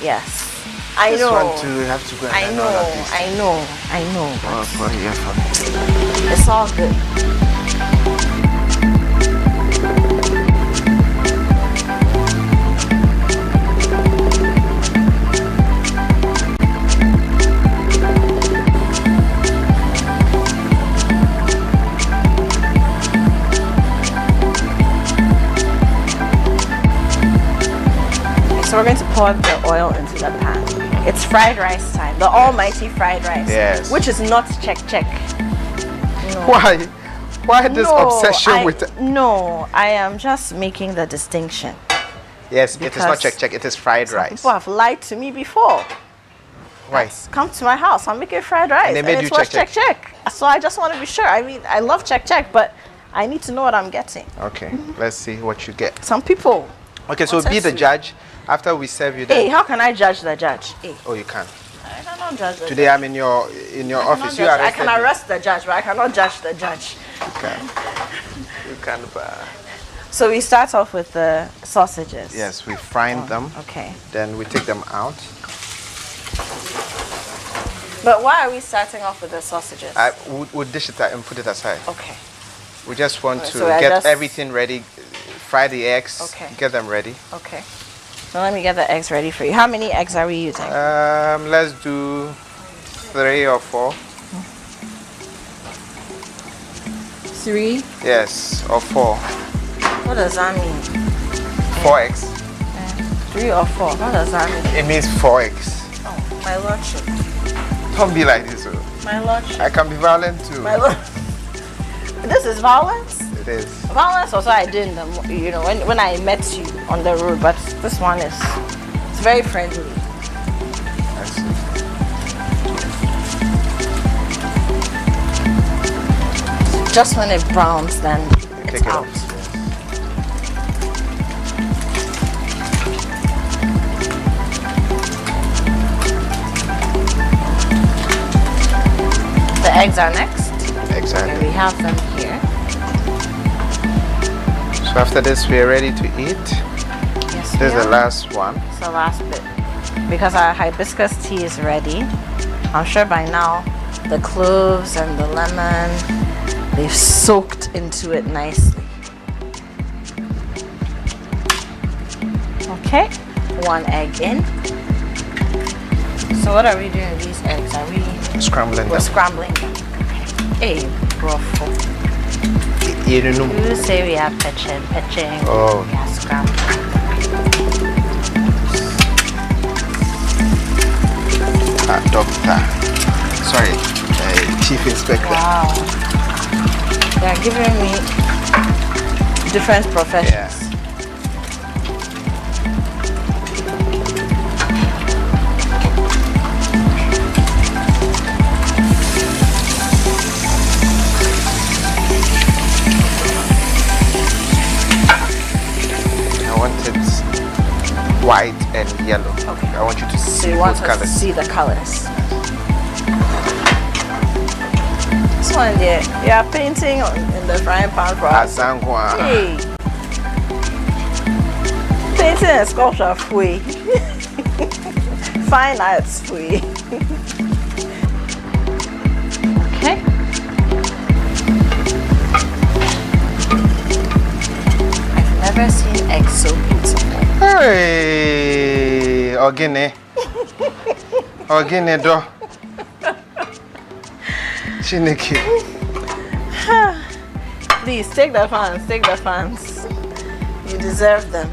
S1: Yes. I
S2: This
S1: know.
S2: one too, you have to go and
S1: I
S2: learn
S1: know.
S2: all of this.
S1: I know.
S2: Oh, yeah,
S1: It's all good. So we're going to pour the oil into the pan. It's fried rice time, the almighty fried rice.
S2: Yes.
S1: Which is not check. No.
S2: Why? Why this obsession with it?
S1: No, I am just making the distinction.
S2: Yes, it is not
S1: Because
S2: check. It is fried
S1: Some
S2: rice.
S1: people have lied to me before.
S2: Why?
S1: Come to my house, I'm making fried rice.
S2: And they made
S1: it
S2: you
S1: was
S2: check.
S1: So I just want to be sure. I mean, I love check, but I need to know what I'm getting.
S2: Okay, let's see what you get.
S1: Some people.
S2: Okay, so
S1: What's
S2: be
S1: that
S2: the
S1: sweet?
S2: judge. After we serve you,
S1: Hey,
S2: then.
S1: how can I judge the judge? Hey,
S2: Oh, you can.
S1: I cannot judge the
S2: Today
S1: judge.
S2: I'm in your
S1: I
S2: office.
S1: cannot
S2: You
S1: judge- I
S2: arrested
S1: can
S2: me.
S1: arrest the judge, but I cannot judge the judge.
S2: You can. You can.
S1: So we start off with the sausages.
S2: Yes, we frying them.
S1: Okay.
S2: Then we take them out.
S1: But why are we starting off with the sausages?
S2: We'll dish it out and put it aside.
S1: Okay.
S2: We just want to
S1: So I
S2: get
S1: just-
S2: everything ready. Fry the eggs.
S1: Okay.
S2: Get them ready.
S1: Okay. So let me get the eggs ready for you. How many eggs are we using?
S2: Let's do 3 or 4.
S1: 3.
S2: Yes, or 4.
S1: What does that mean?
S2: 4 eggs.
S1: 3 or 4. What does that mean?
S2: It means 4 eggs.
S1: Oh, my lordship.
S2: Don't be like this. Oh.
S1: My lordship.
S2: I can be violent too.
S1: My lord. This is violence?
S2: It is.
S1: Violence also I did in the, when I met you on the road, but this one is, it's very friendly.
S2: I see.
S1: Just when it browns, then it's
S2: Take it
S1: out.
S2: off.
S1: The eggs are next.
S2: Exactly.
S1: Okay, we have them here.
S2: So after this, we are ready to eat.
S1: Yes,
S2: This is
S1: we
S2: the
S1: are.
S2: last one.
S1: It's the last bit. Because our hibiscus tea is ready. I'm sure by now the cloves and the lemon, they've soaked into it nicely. Okay, 1 egg in. So what are we doing with these eggs? Are we
S2: Scrambling
S1: we're
S2: them.
S1: scrambling them? Hey, brofo.
S2: You know.
S1: You say we have petching.
S2: Oh.
S1: We are scrambling.
S2: Doctor. Sorry, Chief Inspector.
S1: Wow. They are giving me different professions.
S2: Yeah. I want it white and yellow.
S1: Okay.
S2: I want you to
S1: So
S2: see
S1: you want
S2: both
S1: us to
S2: colors.
S1: see the colors. So one there, you are painting in the frying pan for us.
S2: Asangwa.
S1: Hey. Painting and sculpture free. Fine arts free. Okay. I've never seen eggs so beautiful.
S2: Hey, Ogene. Ogene do. Chineke.
S1: Please take the fans, take the fans. You deserve them.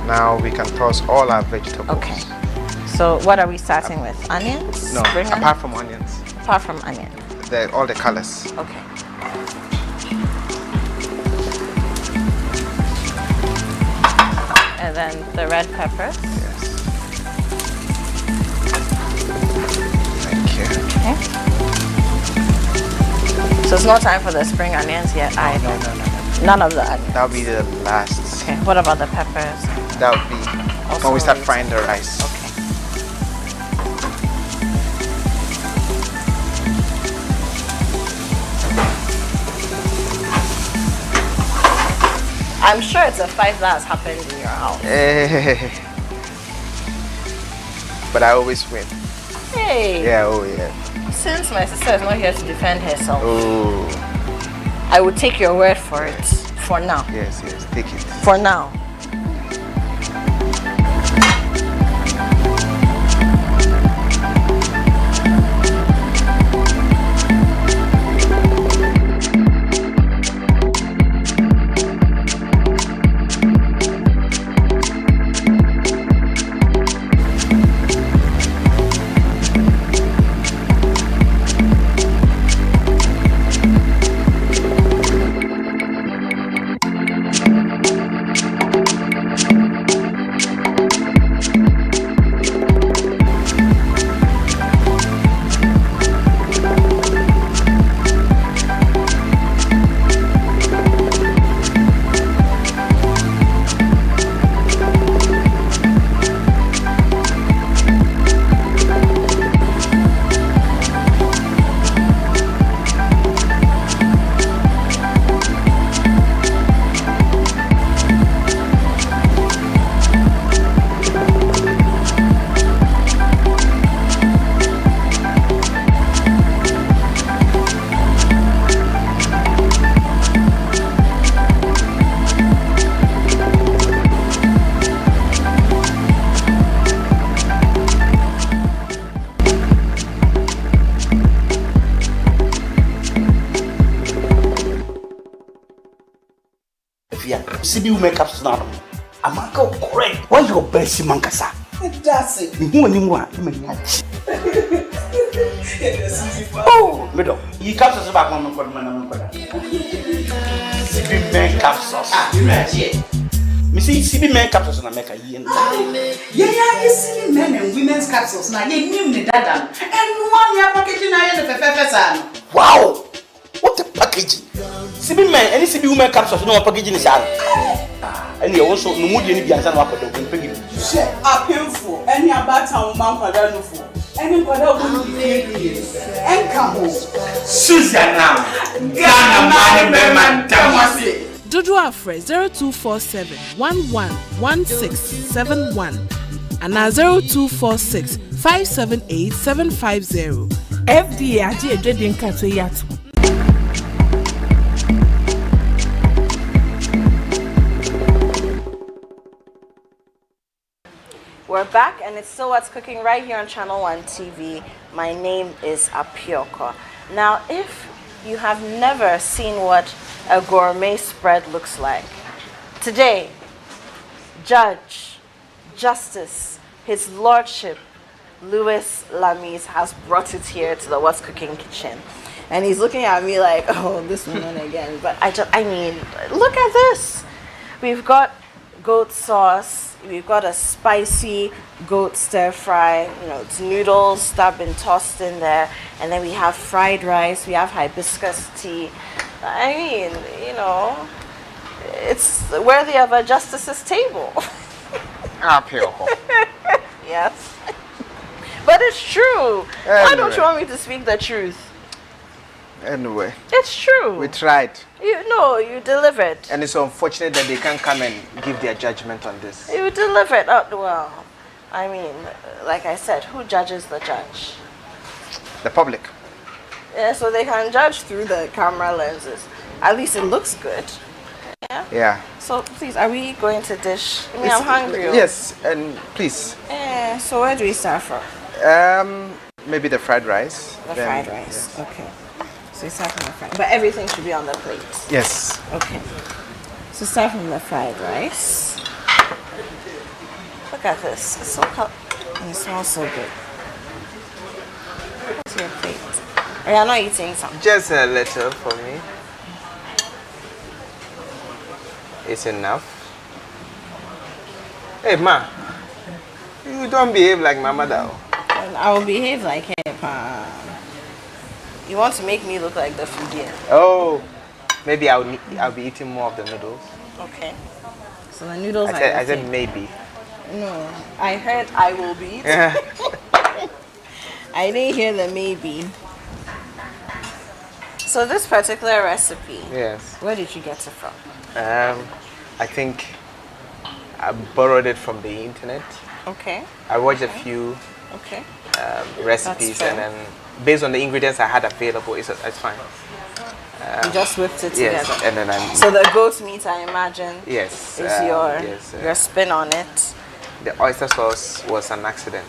S2: Now we can toss all our vegetables.
S1: Okay. So what are we starting with? Onions?
S2: No,
S1: Spring onions?
S2: apart from onions.
S1: Apart from onion.
S2: All the colors.
S1: Okay. And then the red peppers.
S2: Yes. Thank you.
S1: Okay. So it's not time for the spring onions yet either.
S2: No.
S1: None of the onions.
S2: That'll be the last.
S1: Okay. What about the peppers?
S2: That'll be
S1: Also
S2: when we start
S1: wait.
S2: frying the rice.
S1: Okay. I'm sure it's a fight that has happened in your house.
S2: But I always win.
S1: Hey.
S2: Yeah, oh yeah.
S1: Since my sister is not here to defend herself,
S2: Oh,
S1: I would take your word for it. For now.
S2: yes, take it.
S1: For now.
S3: CB women capsules now. I'm a go correct. Why your best mankasa?
S4: That's it.
S3: You want Oh, middle. You capsules back on the CB men capsules.
S4: You ready?
S3: Me see CB men capsules na make a year.
S4: Yeah, you see men and women's capsules now. You knew me that. And one year packaging now in the fefe.
S3: Wow! What a packaging! CB men, any CB women capsules no packaging is out. And you also no mood any biansan wako do pegi.
S4: Share up painful. Any about town man kwada no for. Any kwada go be and come home.
S3: Susanna. Ghana man man tamasi.
S5: Dodo Afre 0247 111671 and 0246 578 750. FDA aji edredin kato yatu.
S1: We're back and it's still What's Cooking right here on Channel 1 TV. My name is Apioko. Now, if you have never seen what a gourmet spread looks like, today, Judge, Justice, His Lordship, Louis Lamis has brought it here to the What's Cooking kitchen. And he's looking at me like, oh, this woman again. But I mean, look at this. We've got goat sauce. We've got a spicy goat stir fry. You know, it's noodles that have been tossed in there. And then we have fried rice. We have hibiscus tea. I mean, you know, it's worthy of a justice's table.
S2: Apioko.
S1: Yes. But it's true. Why don't you want me to speak the truth?
S2: Anyway,
S1: It's true.
S2: we tried.
S1: You delivered.
S2: And it's unfortunate that they can't come and give their judgment on this.
S1: You delivered. Oh, well, I mean, like I said, who judges the judge?
S2: The public.
S1: Yeah, so they can judge through the camera lenses. At least it looks good. Yeah.
S2: Yeah.
S1: So please, are we going to dish? I mean, I'm hungry.
S2: Yes, and please.
S1: So where do we start from?
S2: Maybe the fried rice.
S1: The
S2: Then-
S1: fried rice.
S2: yes.
S1: Okay. So we start from the fried. But everything should be on the plate.
S2: Yes.
S1: Okay. So start from the fried rice. Look at this. It's so and it smells so good. What's your plate? Oh, you're not eating some.
S2: Just a little for me. It's enough. Hey, ma. You don't behave like my mother.
S1: And I will behave like her. Pa. You want to make me look like the foodie?
S2: Oh, maybe I'll be eating more of the noodles.
S1: Okay. So the noodles
S2: I said maybe.
S1: No, I heard I will be eating.
S2: Yeah.
S1: I didn't hear the maybe. So this particular recipe,
S2: Yes.
S1: where did you get it from?
S2: I think I borrowed it from the internet.
S1: Okay.
S2: I watched a few
S1: Okay.
S2: recipes,
S1: fair.
S2: and then based on the ingredients I had available, it's fine.
S1: You just whipped it
S2: Yes,
S1: together.
S2: and then I'm
S1: So the goat meat, I imagine,
S2: yes.
S1: is
S2: yes,
S1: your spin on it.
S2: the oyster sauce was an accident.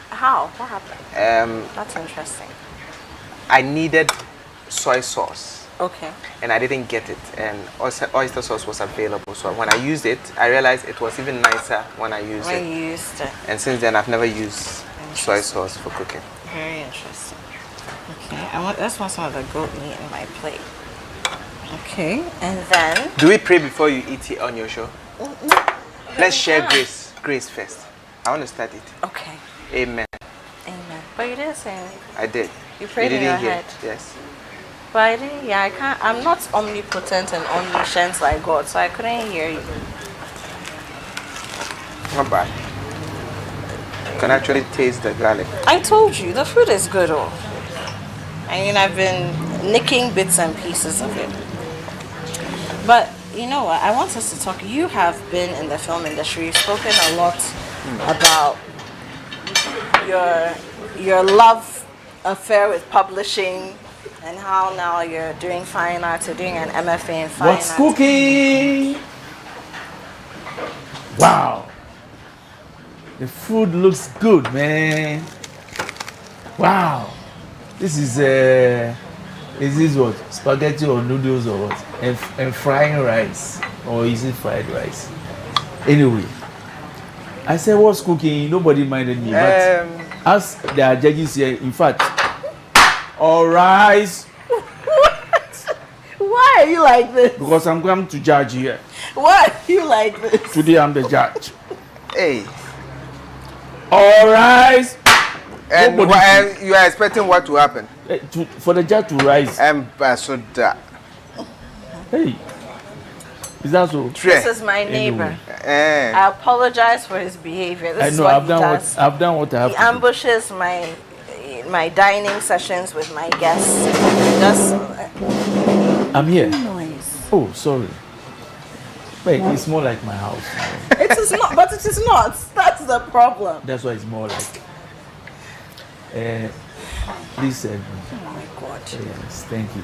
S1: How? What happened? That's interesting.
S2: I needed soy sauce.
S1: Okay.
S2: And I didn't get it, and oyster sauce was available. So when I used it, I realized it was even nicer when I used
S1: When
S2: it.
S1: you used it.
S2: And since then, I've never used soy sauce for cooking.
S1: Very interesting. Okay. That's one some of the goat meat in my plate. Okay. And then.
S2: Do we pray before you eat it on your show? Let's share grace first. I want to start it.
S1: Okay.
S2: Amen.
S1: Amen. But you didn't say anything.
S2: I did.
S1: You prayed in
S2: didn't
S1: your
S2: hear.
S1: head.
S2: Yes.
S1: But I didn't. Yeah, I can't. I'm not omnipotent and omniscient like God, so I couldn't hear you.
S2: Not bad. You can actually taste the garlic.
S1: I told you the food is good. Oh, I mean, I've been nicking bits and pieces of it. But you know what? I want us to talk. You have been in the film industry. You've spoken a lot about your love affair with publishing and how now you're doing fine art. You're doing an MFA in fine
S6: What's
S1: art.
S6: cooking? Wow. The food looks good, man. Wow. This is this what? Spaghetti or noodles or what? And frying rice. Or is it fried rice? Anyway. I said what's cooking? Nobody minded me. But as there are judges here, in fact, all rice.
S1: Why are you like this?
S6: Because I'm going to judge here.
S1: Why are you like this?
S6: Today I'm the judge.
S2: Hey.
S6: All rice.
S2: And
S6: Nobody-
S2: you are expecting what to happen?
S6: For the judge to rise.
S2: Ambassador.
S6: Hey, is that so?
S1: This is my neighbor.
S2: Eh.
S1: I apologize for his behavior. This
S6: I
S1: is
S6: know
S1: what
S6: I've
S1: he
S6: done
S1: does.
S6: what I've done what I have
S1: He
S6: to do.
S1: ambushes my dining sessions with my guests. Just
S6: I'm here.
S1: noise.
S6: Oh, sorry. Wait, it's more like my house.
S1: It is not, but it is not. That's the problem.
S6: That's why it's more like. Please serve me.
S1: Oh my God.
S6: Yes, thank you.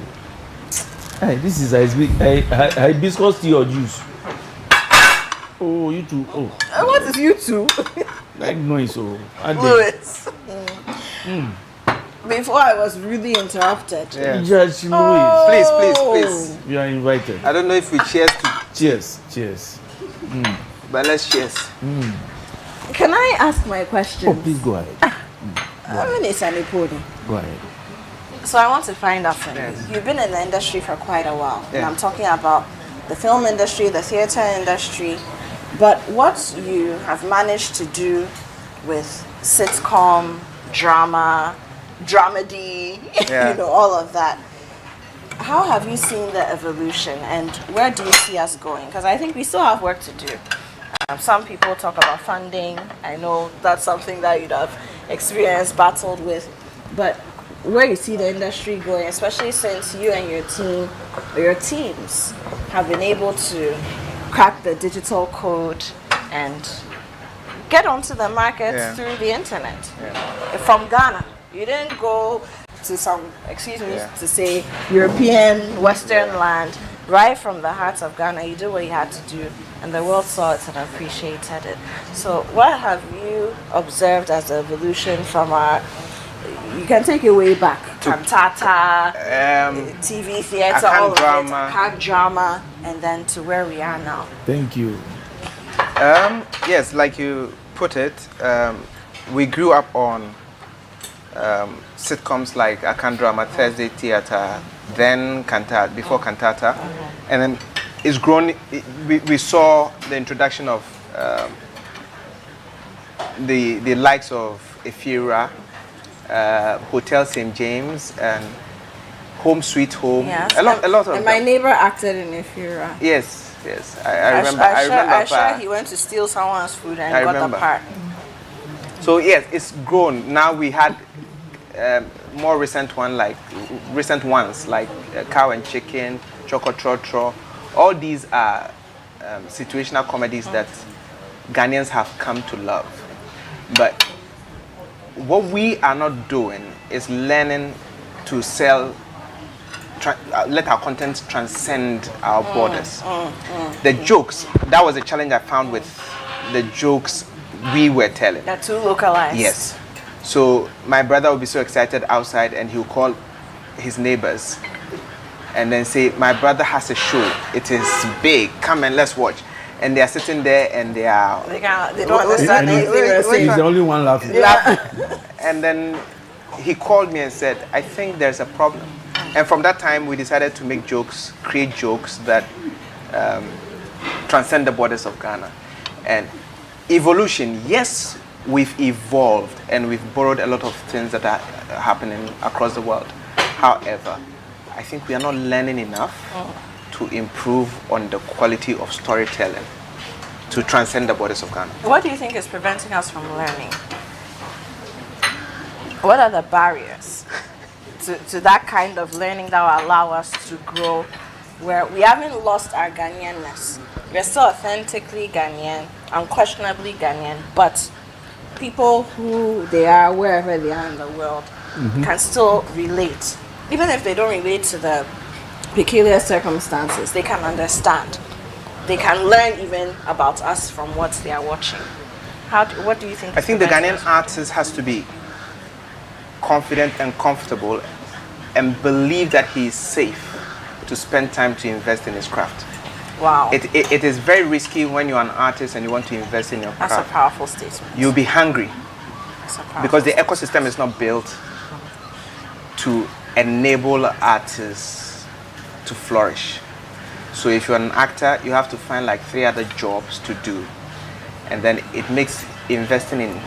S6: Hey, this is hibiscus tea or juice. Oh, you too. Oh,
S1: What is you two?
S6: like noise. Oh,
S1: Louis. Before I was really interrupted.
S2: Yeah.
S6: Judge Louis,
S2: Please.
S6: you are invited.
S2: I don't know if we cheers to,
S6: Cheers.
S2: but let's cheers.
S1: Can I ask my question?
S6: Oh, please go ahead. Go ahead.
S1: So I want to find out from you. You've been in the industry for quite a while. And
S2: Yeah.
S1: I'm talking about the film industry, the theater industry. But what you have managed to do with sitcom, drama, dramedy,
S2: Yeah.
S1: all of that. How have you seen the evolution and where do you see us going? Because I think we still have work to do. Some people talk about funding. I know that's something that you'd have experienced, battled with. But where you see the industry going, especially since you and your team or your teams have been able to crack the digital code and get onto the market
S2: Yeah.
S1: through the internet. From Ghana, you didn't go to some, excuse me,
S2: Yeah.
S1: to say European, Western land. Right from the heart of Ghana, you did what you had to do, and the world saw it and appreciated it. So, what have you observed as the evolution from our? You can take it way back, cantata, TV theater,
S2: Akan
S1: all
S2: drama.
S1: of it, Akan drama, and then to where we are now.
S6: Thank you.
S2: Yes, like you put it, we grew up on sitcoms like Akan Drama, Thursday Theatre, then Cantata, before Cantata, and then it's grown. We saw the introduction of the likes of Ephira, Hotel St. James, and Home Sweet Home.
S1: Yes.
S2: A lot of
S1: And my
S2: them.
S1: neighbor acted in Ifira.
S2: Yes. I remember. I remember.
S1: I'm sure he went to steal someone's food and
S2: I
S1: got
S2: remember.
S1: the part.
S2: So yes, it's grown. Now we had more recent ones like Cow and Chicken, Choco Trotro. All these are situational comedies that Ghanaians have come to love. But what we are not doing is learning to sell. Let our content transcend our borders. The jokes, that was a challenge I found with the jokes we were telling.
S1: They're too localized.
S2: Yes. So my brother would be so excited outside and he'll call his neighbors and then say, my brother has a show. It is big. Come and let's watch. And they are sitting there and they are...
S1: They don't understand
S6: And
S1: anything we're
S6: he's
S1: saying.
S6: the only one laughing.
S2: And then he called me and said, I think there's a problem. And from that time, we decided to make jokes, create jokes that transcend the borders of Ghana. And evolution, yes, we've evolved and we've borrowed a lot of things that are happening across the world. However, I think we are not learning enough to improve on the quality of storytelling to transcend the borders of Ghana.
S1: What do you think is preventing us from learning? What are the barriers to that kind of learning that will allow us to grow, where we haven't lost our Ghanaianness? We're still authentically Ghanaian, unquestionably Ghanaian, but people who they are, wherever they are in the world, can still relate. Even if they don't relate to the peculiar circumstances, they can understand. They can learn even about us from what they are watching. What do you think?
S2: I
S1: is
S2: think the
S1: preventing
S2: Ghanaian
S1: us?
S2: artist has to be confident and comfortable and believe that he is safe to spend time to invest in his craft.
S1: Wow.
S2: It is very risky when you're an artist and you want to invest in your
S1: That's a
S2: craft.
S1: powerful statement.
S2: You'll be hungry
S1: That's a powerful
S2: because the
S1: statement.
S2: ecosystem is not built to enable artists to flourish. So if you're an actor, you have to find like 3 other jobs to do. And then it makes investing in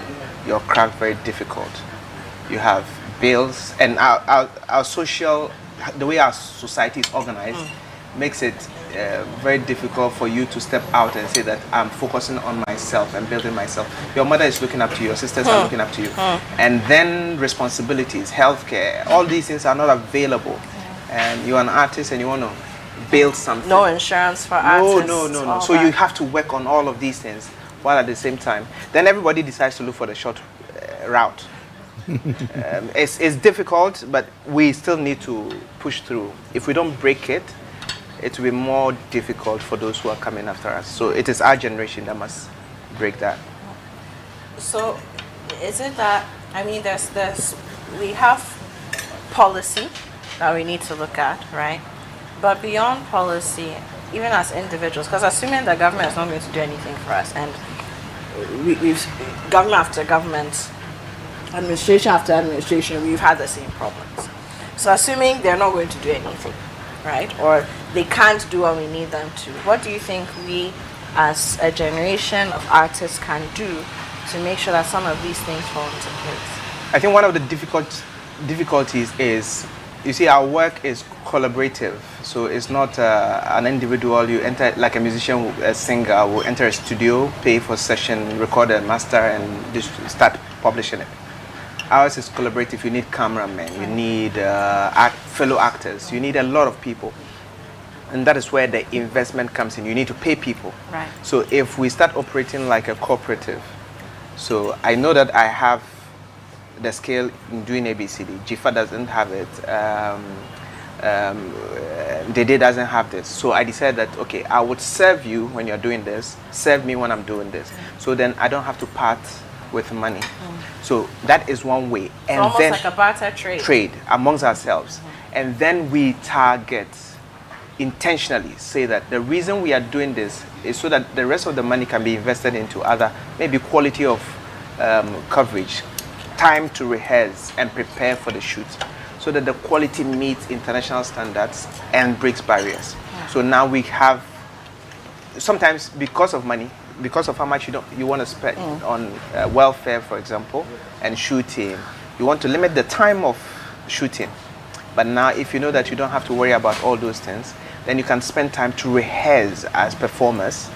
S2: your craft very difficult. You have bills, and our social, the way our society is organized, makes it very difficult for you to step out and say that I'm focusing on myself and building myself. Your mother is looking up to you, your sisters are looking up to you. And then responsibilities, healthcare, all these things are not available. And you're an artist and you want to build something.
S1: No insurance for artists.
S2: No.
S1: all
S2: So
S1: that.
S2: you have to work on all of these things while at the same time. Then everybody decides to look for the short route. It's difficult, but we still need to push through. If we don't break it, it will be more difficult for those who are coming after us. So it is our generation that must break that.
S1: So, is it that, I mean, we have policy that we need to look at, right? But beyond policy, even as individuals, because assuming the government is not going to do anything for us, and we've government after government, administration after administration, we've had the same problems. So assuming they're not going to do anything, right? Or they can't do what we need them to, what do you think we as a generation of artists can do to make sure that some of these things fall into place?
S2: I think one of the difficulties is, you see, our work is collaborative. So it's not an individual. You enter, like a musician, a singer will enter a studio, pay for session, record a master, and just start publishing it. Ours is collaborative. You need cameramen, you need fellow actors, you need a lot of people. And that is where the investment comes in. You need to pay people.
S1: Right.
S2: So if we start operating like a cooperative, so I know that I have the scale in doing ABCD. Jifa doesn't have it. Dede doesn't have this. So I decided that, okay, I would serve you when you're doing this, serve me when I'm doing this. So then I don't have to part with money. So that is one way. And
S1: almost
S2: then
S1: like a barter trade.
S2: Trade amongst ourselves. And then we target intentionally, say that the reason we are doing this is so that the rest of the money can be invested into other, maybe quality of coverage, time to rehearse and prepare for the shoot, so that the quality meets international standards and breaks barriers. So now we have, sometimes because of money, because of how much you want to spend on welfare, for example, and shooting, you want to limit the time of shooting. But now if you know that you don't have to worry about all those things, then you can spend time to rehearse as performers,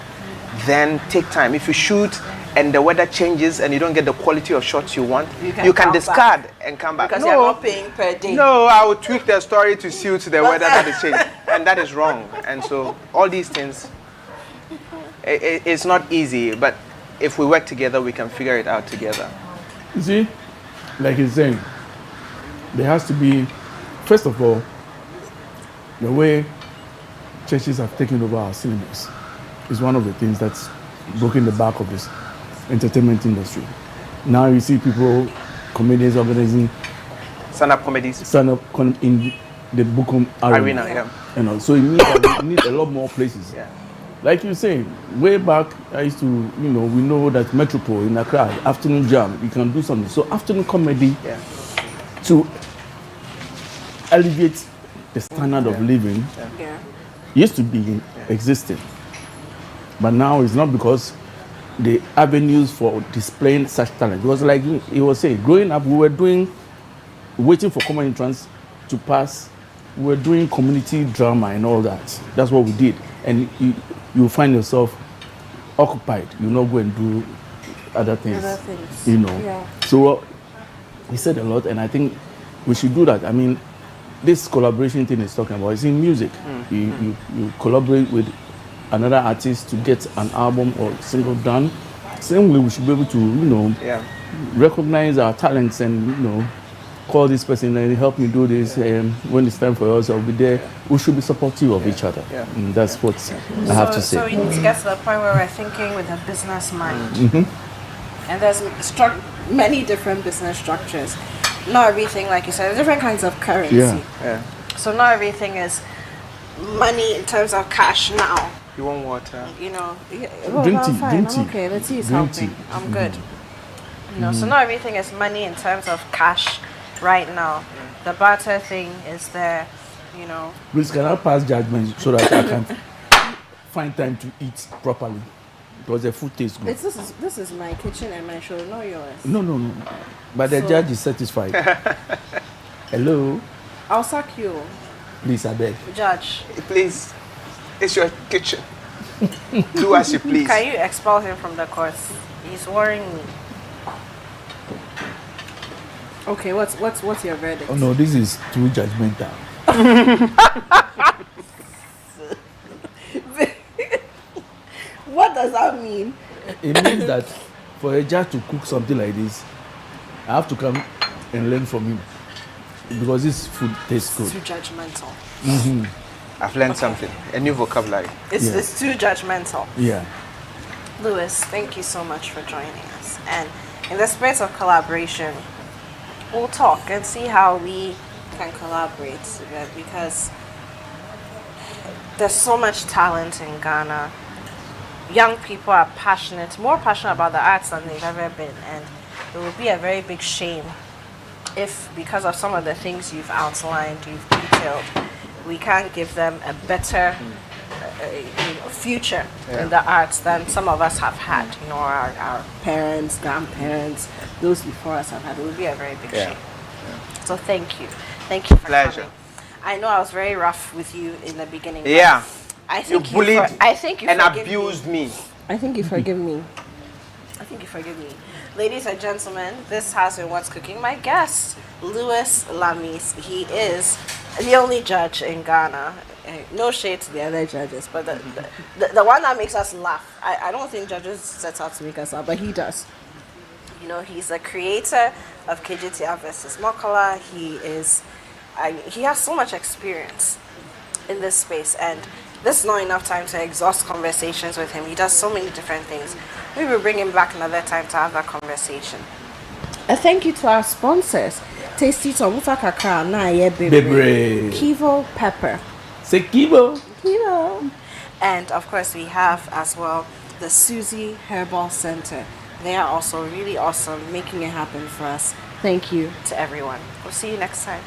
S2: then take time. If you shoot and the weather changes and you don't get the quality of shots you want, you can discard and come back.
S1: Because you're not paying per day.
S2: No, I would tweak the story to suit the weather that is changing. And that is wrong. And so all these things, it's not easy, but if we work together, we can figure it out together.
S6: You see, like he's saying, there has to be, first of all, the way churches have taken over our cinemas is one of the things that's broken the back of this entertainment industry. Now you see people, comedians organizing
S2: Stand-up comedies.
S6: In the Bukum arena.
S2: Yeah.
S6: You know, so it means that we need a lot more places.
S2: Yeah.
S6: Like you say, way back, I used to, we know that Metropole in Accra, afternoon jam, you can do something. So afternoon comedy to elevate the standard of living used to be existing. But now it's not because the avenues for displaying such talent. Because like he was saying, growing up, we were waiting for common entrance to pass. We were doing community drama and all that. That's what we did. And you find yourself occupied. You not go and do other things. So he said a lot, and I think we should do that. I mean, this collaboration thing is talking about is in music. You collaborate with another artist to get an album or single done. Same way we should be able to, recognize our talents and, call this person and help me do this. When it's time for us, I'll be there. We should be supportive of each other. And that's what I have to say.
S1: So we need to get to the point where we're thinking with a business mind. And there's many different business structures. Not everything, like you said, different kinds of currency. So not everything is money in terms of cash now.
S2: You want water?
S6: Drink tea.
S1: I'm okay. The tea is helping. I'm good. So not everything is money in terms of cash right now. The barter thing is there,
S6: Please, can I pass judgment so that I can find time to eat properly? Because the food tastes good.
S1: This is my kitchen and my show, not yours.
S6: No. But the judge is satisfied. Hello?
S1: I'll sack you.
S6: Please, I beg.
S1: Judge.
S2: Please, it's your kitchen. Do as you please.
S1: Can you expel him from the course? He's worrying me. Okay, what's your verdict?
S6: Oh no, this is too judgmental.
S1: What does that mean?
S6: It means that for a judge to cook something like this, I have to come and learn from him. Because this food tastes good.
S1: Too judgmental.
S2: I've learned something, a new vocabulary.
S1: It's too judgmental.
S6: Yeah.
S1: Lewis, thank you so much for joining us. And in the spirit of collaboration, we'll talk and see how we can collaborate together, because there's so much talent in Ghana. Young people are more passionate about the arts than they've ever been, and it would be a very big shame if, because of some of the things you've outlined, you've detailed, we can't give them a better future in the arts than some of us have had. Our parents, grandparents, those before us have had. It would be a very big shame. So thank you for
S2: Pleasure.
S1: coming. I know I was very rough with you in the beginning.
S2: Yeah.
S1: I think
S2: you bullied
S1: I think you
S2: and
S1: forgive
S2: abused me.
S1: I think you forgive me. Ladies and gentlemen, this has been What's Cooking. My guest, Louis Lamis. He is the only judge in Ghana. No shade to the other judges, but the one that makes us laugh. I don't think judges set out to make us laugh, but he does. You know, he's the creator of KGTR versus Mokola. He has so much experience in this space, and this is not enough time to exhaust conversations with him. He does so many different things. Maybe we'll bring him back another time to have that conversation. A thank you to our sponsors. Tasty Tomufa Kakra na ye
S6: Bebre.
S1: Kivo Pepper.
S6: Say Kibo.
S1: Kivo. And of course we have as well the Susie Herbal Center. They are also really awesome, making it happen for us. Thank you to everyone. We'll see you next time.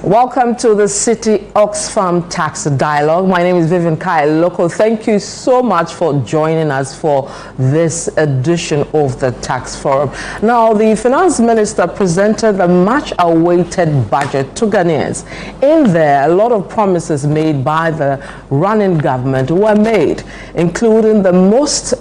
S7: Welcome to the City Oxfam Tax Dialogue. My name is Vivian Kai Loco. Thank you so much for joining us for this edition of the Tax Forum. Now, the Finance Minister presented the much-awaited budget to Ghanaians. In there, a lot of promises made by the running government were made, including the most